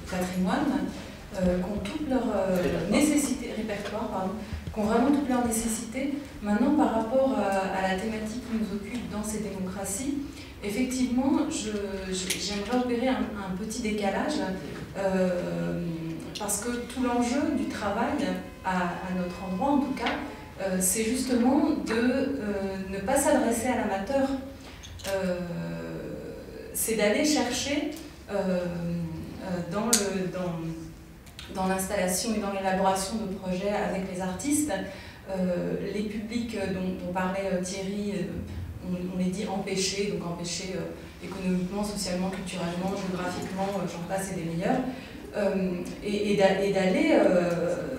patrimoine, qui ont toutes leurs nécessités, répertoire, pardon, qui ont vraiment toutes leurs nécessités. Maintenant, par rapport à la thématique qui nous occupe, danse et démocratie, effectivement, j'aimerais opérer un petit décalage parce que tout l'enjeu du travail, à notre endroit en tout cas, c'est justement de ne pas s'adresser à l'amateur. C'est d'aller chercher dans l'installation et dans l'élaboration de projets avec les artistes, les publics dont parlait Thierry, on les dit empêchés, donc empêchés économiquement, socialement, culturellement, géographiquement, j'en passe et des meilleurs, et d'aller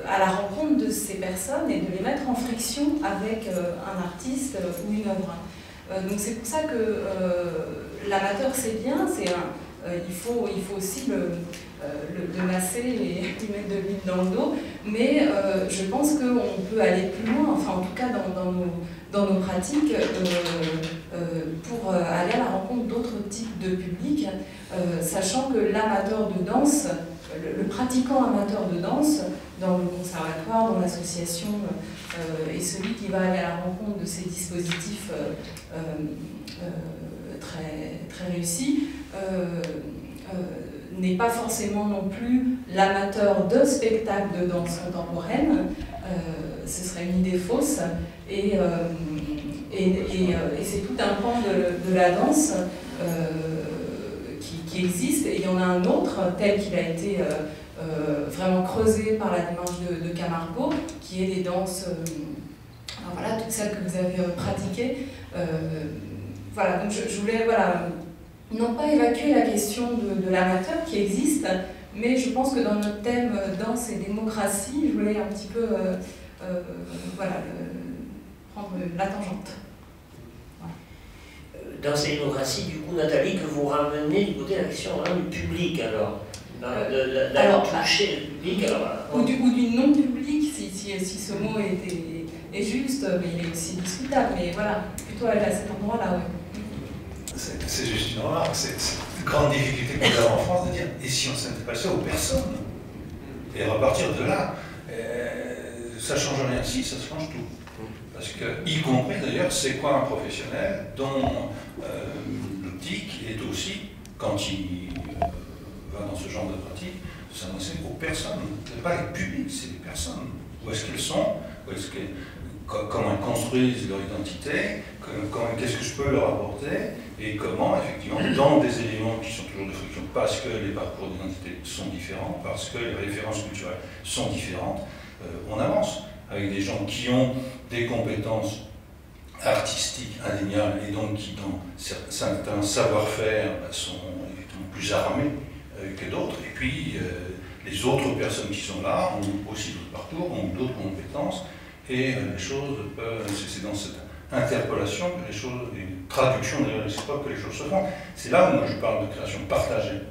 à la rencontre de ces personnes et de les mettre en friction avec un artiste ou une œuvre. Donc c'est pour ça que l'amateur c'est bien, il faut aussi le masser et lui mettre de l'huile dans le dos, mais je pense qu'on peut aller plus loin, enfin en tout cas dans nos pratiques, pour aller à la rencontre d'autres types de publics, sachant que l'amateur de danse, le pratiquant amateur de danse, dans le conservatoire, dans l'association, et celui qui va aller à la rencontre de ces dispositifs très réussis, n'est pas forcément non plus l'amateur de spectacles de danse contemporaine, ce serait une idée fausse. Et c'est tout un pan de la danse qui existe. Et il y en a un autre, tel qu'il a été vraiment creusé par la démarche de Camargo, qui est les danses, voilà, toutes celles que vous avez pratiquées. Voilà, donc je voulais, voilà, non pas évacuer la question de l'amateur qui existe, mais je pense que dans notre thème danse et démocratie, je voulais un petit peu voilà, prendre la tangente. Dans ces démocraties, du coup, Nathalie, que vous ramenez du côté de l'action du public, alors toucher le public, alors, ou du non-public, si ce mot est juste, mais il est aussi discutable, mais voilà, plutôt à cet endroit-là, oui. C'est juste une remarque, c'est une grande difficulté que nous avons en France de dire, et si on s'intéressait aux personnes? Et à partir de là, ça ne change rien, si, ça change tout. Parce que, y compris d'ailleurs, c'est quoi un professionnel dont l'optique est aussi, quand il va dans ce genre de pratique, de s'adresser aux personnes. Ce n'est pas les publics, c'est les personnes. Où est-ce qu'elles sont? Comment elles construisent leur identité? Qu'est-ce que je peux leur apporter? Et comment, effectivement, dans des éléments qui sont toujours de friction, parce que les parcours d'identité sont différents, parce que les références culturelles sont différentes, on avance avec des gens qui ont des compétences artistiques indéniables et donc qui, dans certains savoir-faire, sont effectivement plus armés que d'autres. Et puis, les autres personnes qui sont là ont aussi d'autres parcours, ont d'autres compétences, et les choses peuvent, c'est dans cette interpellation que les choses, les traductions d'ailleurs, c'est pas que les choses se font. C'est là où moi je parle de création partagée.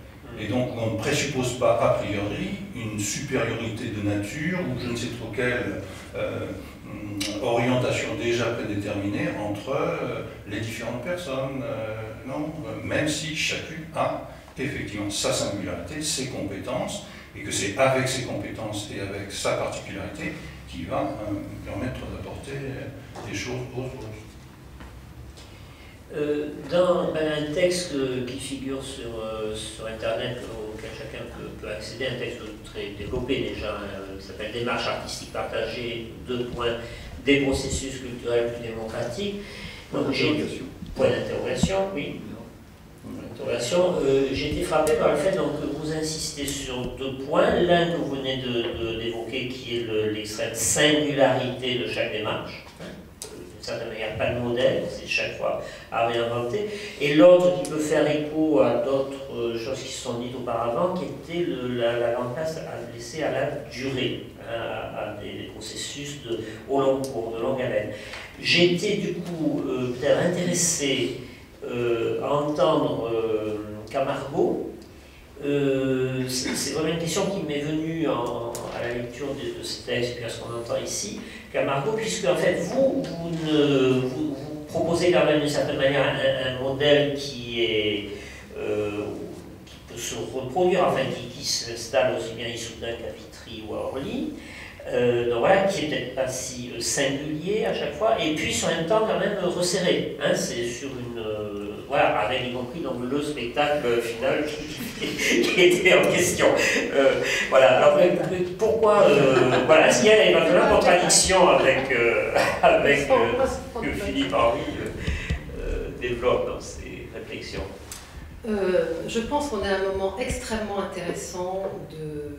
Et donc on ne présuppose pas a priori une supériorité de nature ou je ne sais trop quelle orientation déjà prédéterminée entre les différentes personnes. Non, même si chacune a effectivement sa singularité, ses compétences, et que c'est avec ses compétences et avec sa particularité qui va permettre d'apporter des choses autres. Dans un texte qui figure sur Internet, auquel chacun peut accéder, un texte très développé déjà, qui s'appelle Démarche artistique partagée, des processus culturels plus démocratiques. Donc j'ai point d'interrogation, oui. J'ai été frappé par le fait donc, que vous insistez sur deux points. L'un que vous venez d'évoquer, qui est l'extrême singularité de chaque démarche. D'une certaine manière, pas de modèle, c'est chaque fois à réinventer. Et l'autre qui peut faire écho à d'autres choses qui se sont dites auparavant, qui était la grande place à laisser à la durée, à des processus au long cours, de longue haleine. J'ai été du coup peut-être intéressé à entendre Camargo. C'est vraiment une question qui m'est venue à la lecture de ce texte et puis à ce qu'on entend ici. Camargo, puisque en fait vous proposez quand même d'une certaine manière un modèle qui peut se reproduire, enfin qui s'installe aussi bien à Issoudun qu'à Vitry ou à Orly. Donc voilà, qui est peut-être pas si singulier à chaque fois, et puis en même temps quand même resserré. Hein, c'est sur une voilà, avec y compris donc le spectacle final qui était en question. Voilà. Alors pourquoi voilà, est-ce qu'il y a éventuellement une contradiction avec que Philippe Henry développe dans ses réflexions? Je pense qu'on est à un moment extrêmement intéressant de.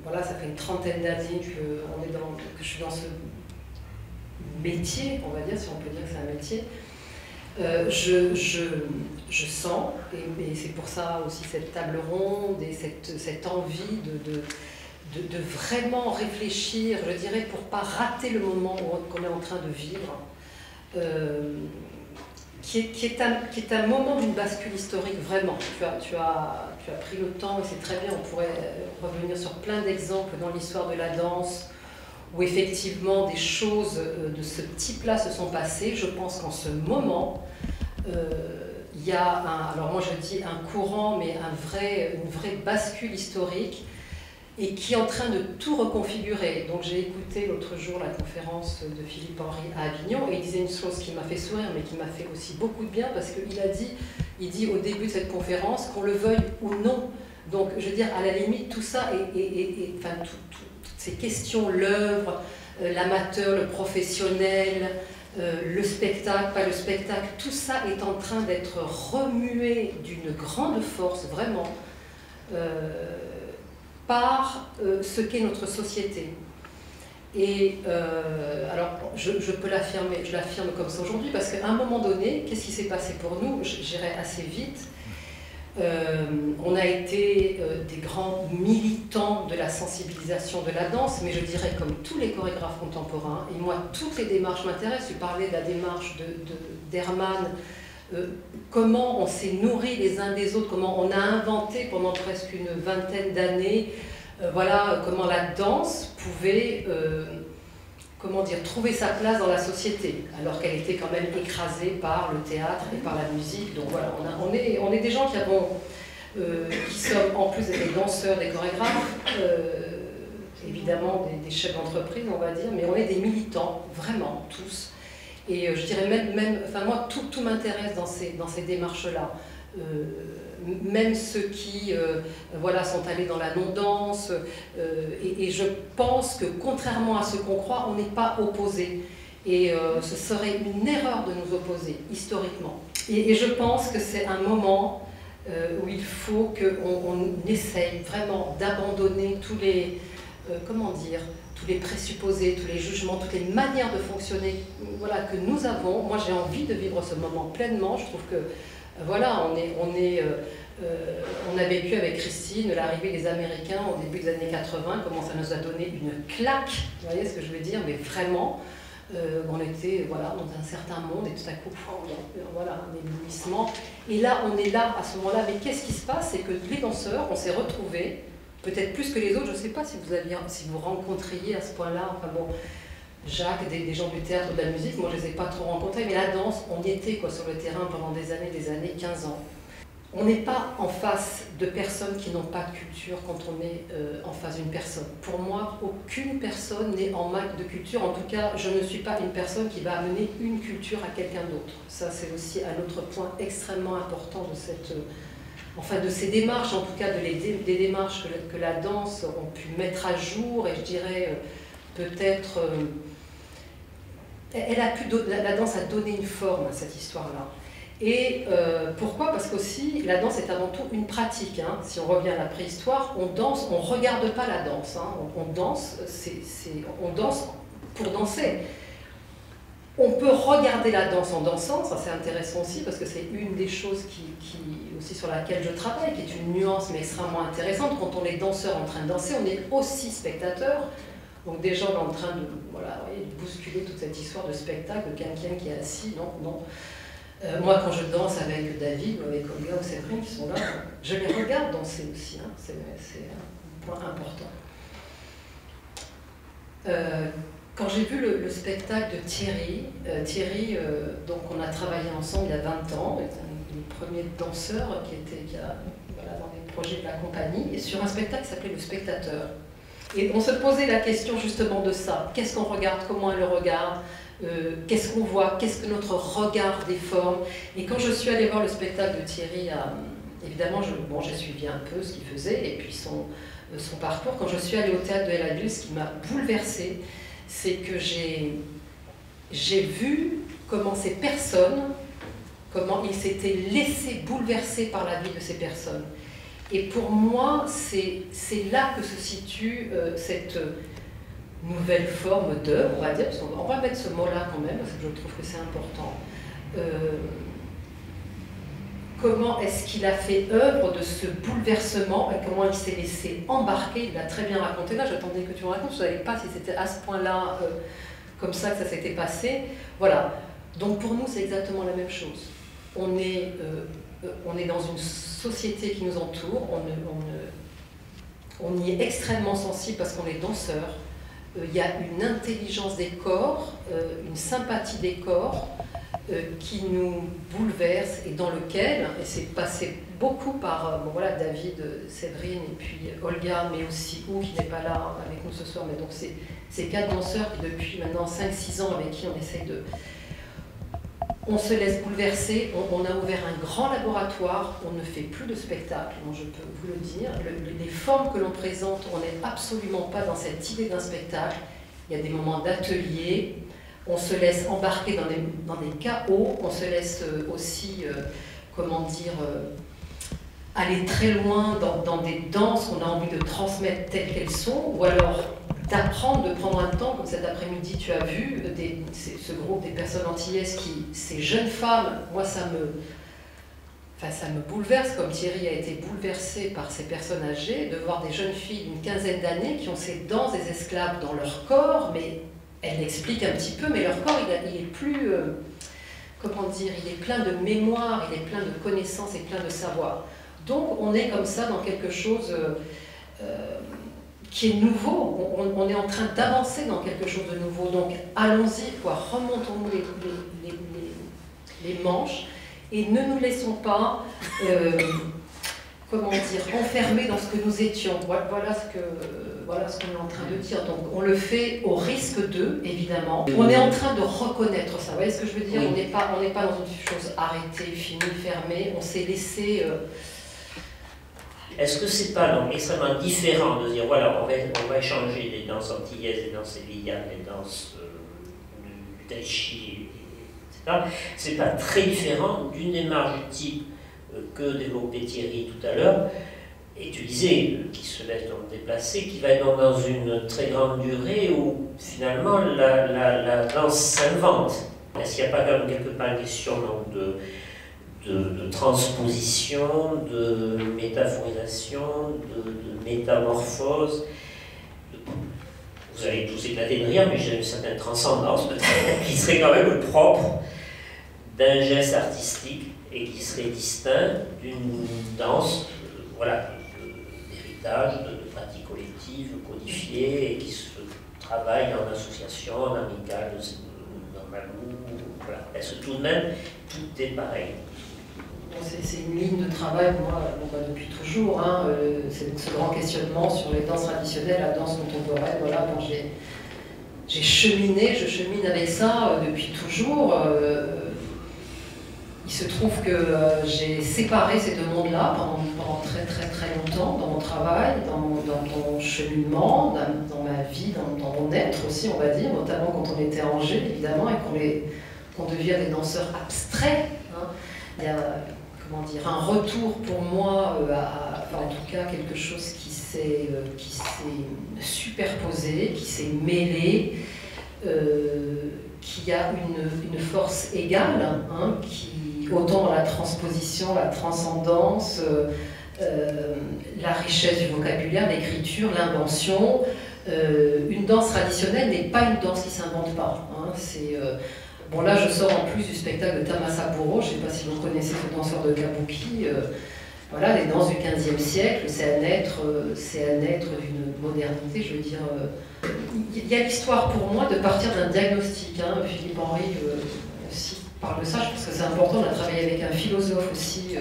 Voilà, ça fait une trentaine d'années que je suis dans ce métier, on va dire, si on peut dire que c'est un métier. Je sens, et c'est pour ça aussi cette table ronde et cette envie de vraiment réfléchir, je dirais, pour ne pas rater le moment qu'on est en train de vivre, qui est un moment d'une bascule historique, vraiment. Tu as pris le temps, et c'est très bien, on pourrait revenir sur plein d'exemples dans l'histoire de la danse, où effectivement des choses de ce type-là se sont passées. Je pense qu'en ce moment, il y a alors moi je dis un courant, mais une vraie bascule historique, et qui est en train de tout reconfigurer. Donc j'ai écouté l'autre jour la conférence de Philippe Henry à Avignon, et il disait une chose qui m'a fait sourire, mais qui m'a fait aussi beaucoup de bien, parce qu'il dit au début de cette conférence, qu'on le veuille ou non. Donc je veux dire, à la limite, tout ça, enfin, ces questions, l'œuvre, l'amateur, le professionnel, le spectacle, pas le spectacle, tout ça est en train d'être remué d'une grande force, vraiment, par ce qu'est notre société. Et alors, je peux l'affirmer, je l'affirme comme ça aujourd'hui, parce qu'à un moment donné, qu'est-ce qui s'est passé pour nous? J'irai assez vite. On a été des grands militants de la sensibilisation de la danse, mais je dirais comme tous les chorégraphes contemporains, et moi toutes les démarches m'intéressent. Tu parlais de la démarche d'Hermann, comment on s'est nourris les uns des autres, comment on a inventé pendant presque une vingtaine d'années, voilà, comment la danse pouvait comment dire, trouver sa place dans la société, alors qu'elle était quand même écrasée par le théâtre et par la musique. Donc voilà, on est des gens qui sommes en plus des danseurs, des chorégraphes, évidemment des chefs d'entreprise, on va dire, mais on est des militants, vraiment, tous. Et je dirais même enfin moi, tout m'intéresse dans ces démarches-là. Même ceux qui voilà, sont allés dans la non-danse, et je pense que contrairement à ce qu'on croit, on n'est pas opposés. Et ce serait une erreur de nous opposer, historiquement. Et je pense que c'est un moment où il faut qu'on essaye vraiment d'abandonner tous les, comment dire, tous les présupposés, tous les jugements, toutes les manières de fonctionner, voilà, que nous avons. Moi, j'ai envie de vivre ce moment pleinement. Je trouve que voilà, on a vécu avec Christine l'arrivée des Américains au début des années 80, comment ça nous a donné une claque, vous voyez ce que je veux dire, mais vraiment, on était voilà, dans un certain monde et tout à coup, voilà, un éblouissement. Et là, on est là à ce moment-là, mais qu'est-ce qui se passe? C'est que les danseurs, on s'est retrouvés, peut-être plus que les autres, je ne sais pas si vous rencontriez à ce point-là, enfin bon, Jacques, des gens du théâtre, de la musique, moi je ne les ai pas trop rencontrés, mais la danse, on y était quoi, sur le terrain pendant des années, 15 ans. On n'est pas en face de personnes qui n'ont pas de culture quand on est en face d'une personne. Pour moi, aucune personne n'est en manque de culture. En tout cas, je ne suis pas une personne qui va amener une culture à quelqu'un d'autre. Ça, c'est aussi un autre point extrêmement important de ces démarches, en tout cas des démarches que la danse ont pu mettre à jour, et je dirais peut-être... la danse a donné une forme à cette histoire-là. Et pourquoi? Parce qu'aussi, la danse est avant tout une pratique. Hein. Si on revient à la préhistoire, on danse, on ne regarde pas la danse. Hein. On danse, on danse pour danser. On peut regarder la danse en dansant, ça c'est intéressant aussi, parce que c'est une des choses aussi sur laquelle je travaille, qui est une nuance mais extrêmement intéressante. Quand on est danseur en train de danser, on est aussi spectateur. Donc des gens en train de, voilà, de bousculer toute cette histoire de spectacle, de quelqu'un qui est assis, non. Moi, quand je danse avec David ou avec Olga ou Séverine qui sont là, je les regarde danser aussi, hein. C'est un point important. Quand j'ai vu le spectacle de Thierry, donc on a travaillé ensemble il y a 20 ans, il est un des premiers danseurs qui a voilà, dans les projets de la compagnie, et sur un spectacle qui s'appelait Le Spectateur. Et on se posait la question justement de ça. Qu'est-ce qu'on regarde? Comment elle le regarde? Qu'est-ce qu'on voit? Qu'est-ce que notre regard déforme? Et quand je suis allée voir le spectacle de Thierry, évidemment, j'ai suivi un peu ce qu'il faisait et puis son parcours. Quand je suis allée au théâtre de la Ville, ce qui m'a bouleversée, c'est que j'ai vu comment ces personnes, comment ils s'étaient laissés bouleverser par la vie de ces personnes. Et pour moi, c'est là que se situe cette nouvelle forme d'œuvre, on va dire, parce qu'on va mettre ce mot-là quand même, parce que je trouve que c'est important. Comment est-ce qu'il a fait œuvre de ce bouleversement et comment il s'est laissé embarquer? Il l'a très bien raconté là, j'attendais que tu me racontes, je ne savais pas si c'était à ce point-là, comme ça que ça s'était passé. Voilà, donc pour nous c'est exactement la même chose. On est dans une société qui nous entoure, on y est extrêmement sensible parce qu'on est danseur. Il y a une intelligence des corps, une sympathie des corps qui nous bouleverse et dans lequel, et c'est passé beaucoup par bon, voilà, David, Séverine et puis Olga, mais aussi Ou qui n'est pas là avec nous ce soir, mais donc c'est 4 danseurs qui depuis maintenant 5-6 ans avec qui on essaye on se laisse bouleverser, on a ouvert un grand laboratoire, on ne fait plus de spectacle, moi je peux vous le dire. Les formes que l'on présente, on n'est absolument pas dans cette idée d'un spectacle. Il y a des moments d'atelier, on se laisse embarquer dans des chaos, on se laisse aussi, aller très loin dans des danses qu'on a envie de transmettre telles qu'elles sont, ou alors d'apprendre, de prendre un temps, comme cet après-midi tu as vu, ce groupe des personnes antillaises ces jeunes femmes, moi ça me bouleverse, comme Thierry a été bouleversé par ces personnes âgées, de voir des jeunes filles d'une quinzaine d'années qui ont ces danses des esclaves dans leur corps, mais elles l'expliquent un petit peu, mais leur corps il est plus, il est plein de mémoire, il est plein de connaissances et plein de savoir. Donc on est comme ça dans quelque chose qui est nouveau, on est en train d'avancer dans quelque chose de nouveau, donc allons-y, remontons-nous les manches et ne nous laissons pas, enfermés dans ce que nous étions. Voilà ce qu'on est en train de dire, donc on le fait au risque d'eux, évidemment. On est en train de reconnaître ça, vous voyez ce que je veux dire? Oui. On n'est pas dans une chose arrêtée, finie, fermée, on s'est laissé... Est-ce que c'est pas donc extrêmement différent de dire voilà, on va échanger des danses antillaises, des danses sévillanes, des danses du tai chi, etc. C'est pas très différent d'une démarche du type que développait Thierry tout à l'heure, et tu disais qui se laisse donc déplacer, qui va être dans une très grande durée où finalement la danse s'invente. Est-ce qu'il n'y a pas quand même quelque part une question donc, de transposition, de métaphorisation, de métamorphose? Vous allez tous éclater de rire, mais j'ai une certaine transcendance peut-être, qui serait quand même propre d'un geste artistique et qui serait distinct d'une danse, d'héritage, de pratique collective, codifiée, et qui se travaille en association, en amical, dans Malou. Voilà. Est-ce que tout de même, tout est pareil? C'est une ligne de travail, moi, depuis toujours, c'est ce grand questionnement sur les danses traditionnelles, la danse contemporaine. Voilà, quand je chemine avec ça depuis toujours. Il se trouve que j'ai séparé ces deux mondes-là pendant très très très longtemps, dans mon travail, dans mon cheminement, dans ma vie, dans mon être aussi, on va dire, notamment quand on était à Angers, évidemment, et qu'on devient des danseurs abstraits. Il y a un retour pour moi, en tout cas quelque chose qui s'est superposé, qui s'est mêlé, qui a une force égale, qui, autant dans la transposition, la transcendance, la richesse du vocabulaire, l'écriture, l'invention. Une danse traditionnelle n'est pas une danse qui ne s'invente pas. Bon, là, je sors en plus du spectacle de Tamasa Buro, je ne sais pas si vous connaissez ce danseur de kabuki. Les danses du XVe siècle, c'est à naître d'une modernité, je veux dire. Il y a l'histoire pour moi de partir d'un diagnostic. Philippe Henry aussi parle de ça, je pense que c'est important. On a travaillé avec un philosophe aussi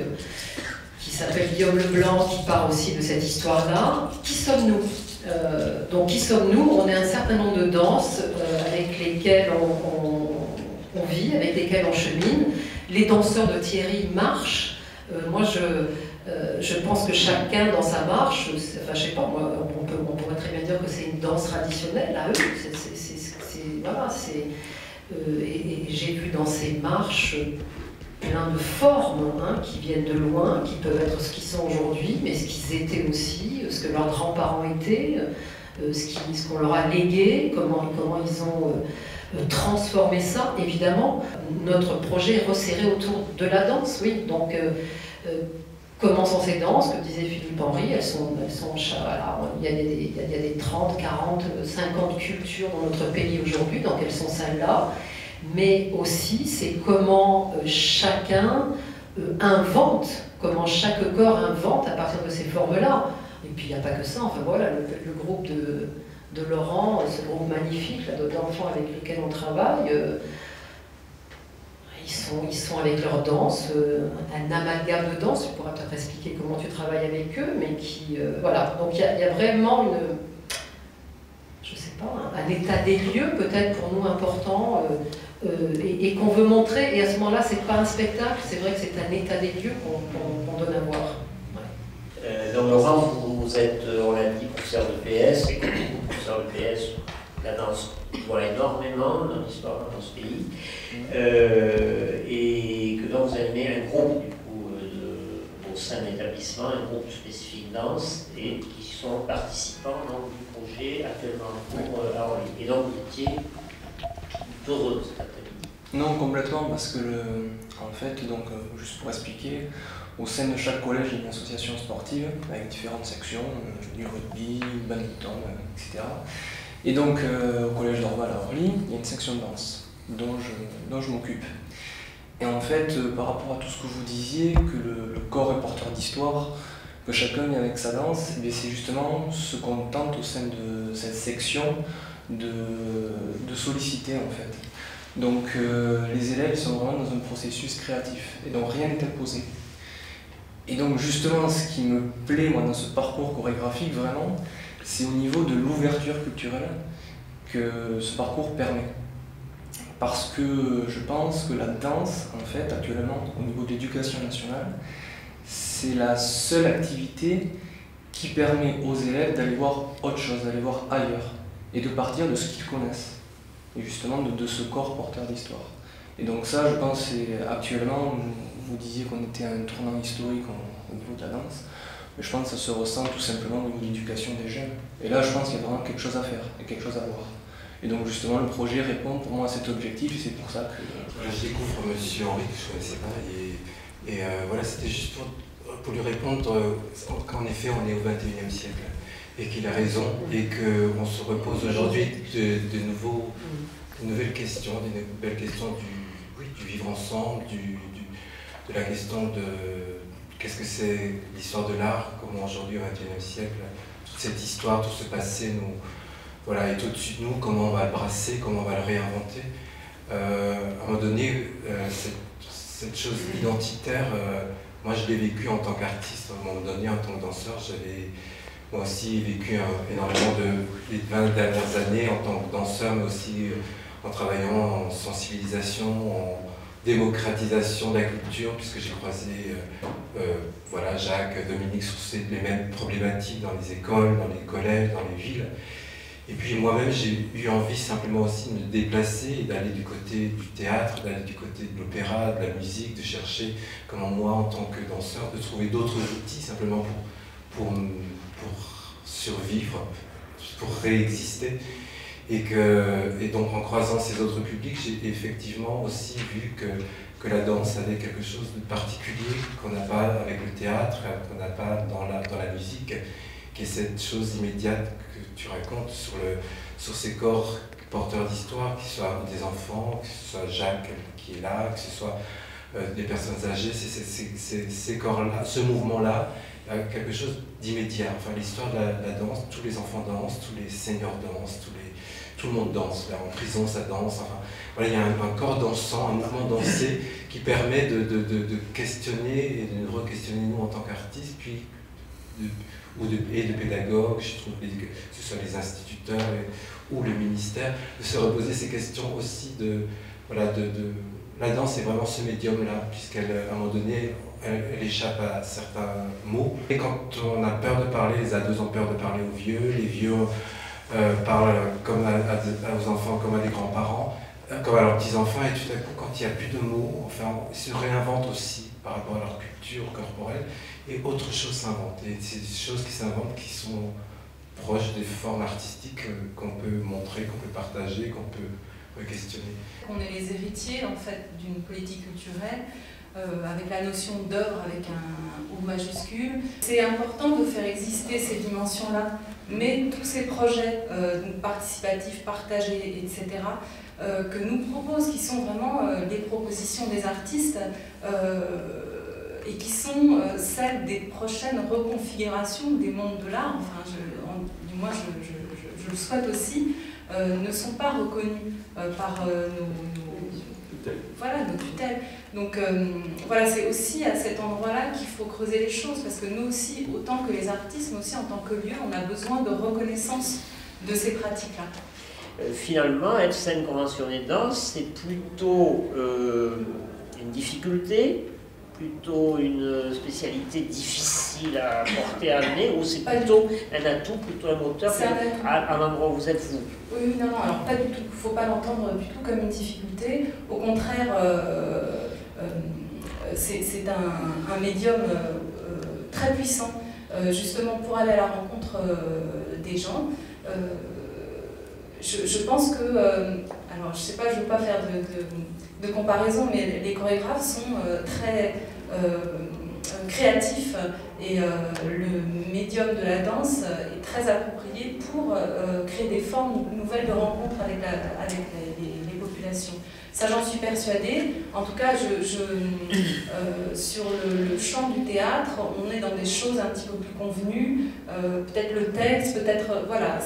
qui s'appelle Guillaume Leblanc, qui parle aussi de cette histoire-là. Qui sommes-nous? Donc, qui sommes-nous? On est un certain nombre de danses avec lesquelles on vit, avec lesquelles on chemine. Les danseurs de Thierry marchent. Moi, je pense que chacun dans sa marche, je sais pas, moi, on pourrait très bien dire que c'est une danse traditionnelle à eux. Et j'ai vu dans ces marches plein de formes qui viennent de loin, qui peuvent être ce qu'ils sont aujourd'hui, mais ce qu'ils étaient aussi, ce que leurs grands-parents étaient, ce qu'on leur a légué, comment ils ont transformé ça. Évidemment, notre projet est resserré autour de la danse, oui. Donc, comment sont ces danses, comme disait Philippe Henry, elles sont il y a des 30, 40, 50 cultures dans notre pays aujourd'hui, donc elles sont celles-là. Mais aussi, c'est comment chacun invente, comment chaque corps invente à partir de ces formes-là. Et puis, il n'y a pas que ça. Enfin, voilà, le groupe de Laurent, ce groupe magnifique d'enfants avec lesquels on travaille, ils sont avec leur danse, un amalgame de danse. Tu pourras peut-être expliquer comment tu travailles avec eux, mais qui... voilà, donc il y a vraiment un état des lieux peut-être pour nous important, et qu'on veut montrer. Et à ce moment-là, c'est pas un spectacle, c'est vrai que c'est un état des lieux qu'on donne à voir. Donc Laurent, vous êtes, on l'a dit, professeur de PS, et comme beaucoup professeurs de PS, la danse voit énormément dans l'histoire dans ce pays, et que donc vous animez un groupe du coup au sein de l'établissement, un groupe spécifique danse, et qui sont participants donc, du projet actuellement en cours à Orly. Et donc vous étiez heureux cet après-midi. Non, complètement, parce que, en fait, donc, juste pour expliquer, au sein de chaque collège, il y a une association sportive avec différentes sections, du rugby, du badminton, etc. Et donc, au collège d'Orval à Orly, il y a une section de danse dont je m'occupe. Et en fait, par rapport à tout ce que vous disiez, que le corps est porteur d'histoire, que chacun vient avec sa danse, c'est justement ce qu'on tente au sein de cette section de solliciter en fait. Donc les élèves sont vraiment dans un processus créatif, et donc rien n'est imposé. Et donc justement, ce qui me plaît moi dans ce parcours chorégraphique vraiment, c'est au niveau de l'ouverture culturelle que ce parcours permet. Parce que je pense que la danse, en fait, actuellement, au niveau de l'éducation nationale, c'est la seule activité qui permet aux élèves d'aller voir autre chose, d'aller voir ailleurs, et de partir de ce qu'ils connaissent, et justement de ce corps porteur d'histoire. Et donc ça, je pense, c'est actuellement, vous disiez qu'on était à un tournant historique au niveau de la danse, mais je pense que ça se ressent tout simplement au niveau de l'éducation des jeunes. Et là, je pense qu'il y a vraiment quelque chose à faire, et quelque chose à voir. Et donc justement, le projet répond pour moi à cet objectif, et c'est pour ça que... Je découvre M. Henri, que je ne connaissais pas, et voilà, c'était juste pour lui répondre qu'en effet, on est au XXIe siècle, et qu'il a raison, et qu'on se repose aujourd'hui de nouvelles questions, des belles questions du vivre ensemble, de la question de qu'est-ce que c'est l'histoire de l'art, comment aujourd'hui au XXIe siècle, toute cette histoire, tout ce passé voilà, est au-dessus de nous, comment on va le brasser, comment on va le réinventer. À un moment donné, cette chose identitaire, moi je l'ai vécu en tant qu'artiste, à un moment donné, en tant que danseur, j'avais moi aussi vécu énormément les 20 dernières années en tant que danseur, mais aussi en travaillant en sensibilisation, en démocratisation de la culture, puisque j'ai croisé voilà, Jacques, Dominique sur les mêmes problématiques dans les écoles, dans les collèges, dans les villes. Et puis moi-même, j'ai eu envie simplement aussi de me déplacer et d'aller du côté du théâtre, d'aller du côté de l'opéra, de la musique, de chercher comment moi, en tant que danseur, de trouver d'autres outils simplement pour survivre, pour réexister. Et donc en croisant ces autres publics, j'ai effectivement aussi vu que la danse avait quelque chose de particulier qu'on n'a pas avec le théâtre, qu'on n'a pas dans la musique, qui est cette chose immédiate que tu racontes sur ces corps porteurs d'histoire, qu'ils soient des enfants, que ce soit Jacques qui est là, que ce soit des personnes âgées, ces corps-là, ce mouvement-là, il y a quelque chose d'immédiat. Enfin, l'histoire de la danse, tous les enfants dansent, tous les seniors dansent, tout le monde danse. Là, en prison, ça danse. Enfin, voilà, il y a un corps dansant, un mouvement dansé qui permet de questionner et de nous re-questionner nous en tant qu'artistes, puis et de pédagogues, je trouve, que ce soit les instituteurs ou le ministère, de se reposer ces questions aussi la danse est vraiment ce médium-là, puisqu'elle, à un moment donné, elle échappe à certains mots. Et quand on a peur de parler, les ados ont peur de parler aux vieux, les vieux parlent comme aux enfants, comme à des grands-parents, comme à leurs petits-enfants, et tout à coup, quand il n'y a plus de mots, enfin, ils se réinventent aussi par rapport à leur culture corporelle, et autre chose s'invente. Et c'est des choses qui s'inventent qui sont proches des formes artistiques qu'on peut montrer, qu'on peut partager, qu'on peut questionner. On est les héritiers en fait d'une politique culturelle avec la notion d'œuvre avec un O majuscule. C'est important de faire exister ces dimensions-là, mais tous ces projets participatifs, partagés, etc., que nous proposent, qui sont vraiment les propositions des artistes et qui sont celles des prochaines reconfigurations des mondes de l'art, enfin, du moins je le souhaite aussi, ne sont pas reconnus par nos tutelles. Donc voilà, c'est aussi à cet endroit-là qu'il faut creuser les choses, parce que nous aussi, autant que les artistes, mais aussi en tant que lieu, on a besoin de reconnaissance de ces pratiques-là. finalement, être scène conventionnée de danse, c'est plutôt une difficulté, plutôt une spécialité difficile à porter, à amener, ou c'est plutôt un atout, plutôt un moteur à l'endroit où vous êtes vous? Oui, non, alors pas du tout. Il ne faut pas l'entendre du tout comme une difficulté. Au contraire, c'est un médium très puissant, justement pour aller à la rencontre des gens. Je pense que, alors je sais pas, je ne veux pas faire de comparaison, mais les chorégraphes sont très créatifs et le médium de la danse est très approprié pour créer des formes nouvelles de rencontres avec les populations. Ça, j'en suis persuadée. En tout cas, sur le champ du théâtre, on est dans des choses un petit peu plus convenues. Peut-être le texte, peut-être... voilà.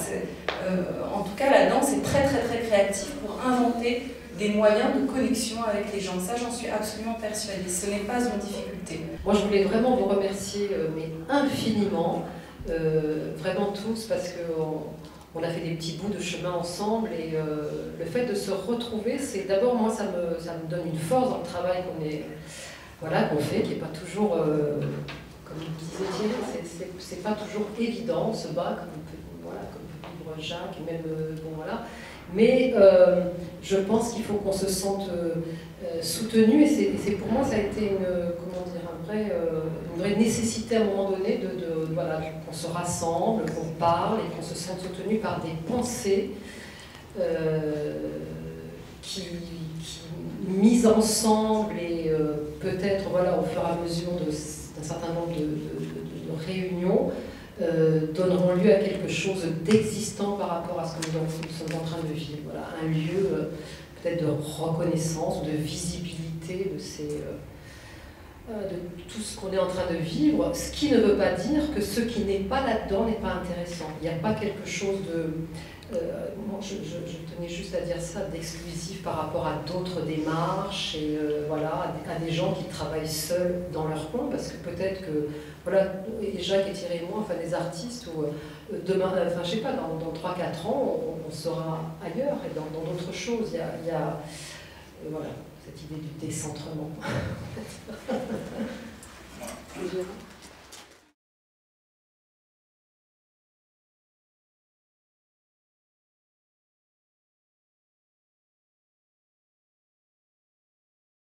En tout cas, la danse est très, très, très créative pour inventer des moyens de connexion avec les gens. Ça, j'en suis absolument persuadée. Ce n'est pas une difficulté. Moi, je voulais vraiment vous remercier, mais infiniment, vraiment tous, parce qu'on a fait des petits bouts de chemin ensemble, et le fait de se retrouver, c'est d'abord, moi, ça me donne une force dans le travail qu'on fait, qui n'est pas toujours, comme disait Thierry, c'est pas toujours évident, on se bat, comme peut vivre Jacques, et même, bon voilà. Mais je pense qu'il faut qu'on se sente soutenu, et c'est pour moi, ça a été une vraie nécessité à un moment donné voilà, qu'on se rassemble, qu'on parle et qu'on se sente soutenu par des pensées qui mises ensemble et peut-être voilà, au fur et à mesure d'un certain nombre de réunions, donneront lieu à quelque chose d'existant par rapport à ce que nous sommes en train de vivre. Voilà, un lieu peut-être de reconnaissance, de visibilité de tout ce qu'on est en train de vivre, ce qui ne veut pas dire que ce qui n'est pas là-dedans n'est pas intéressant. Il n'y a pas quelque chose de... je tenais juste à dire ça, d'exclusif par rapport à d'autres démarches et voilà, à des gens qui travaillent seuls dans leur coin, parce que peut-être que, voilà, et Jacques et Thierry et moi, enfin des artistes, où demain, enfin je sais pas, dans 3-4 ans, on sera ailleurs et dans d'autres choses. Il y a voilà, cette idée du décentrement.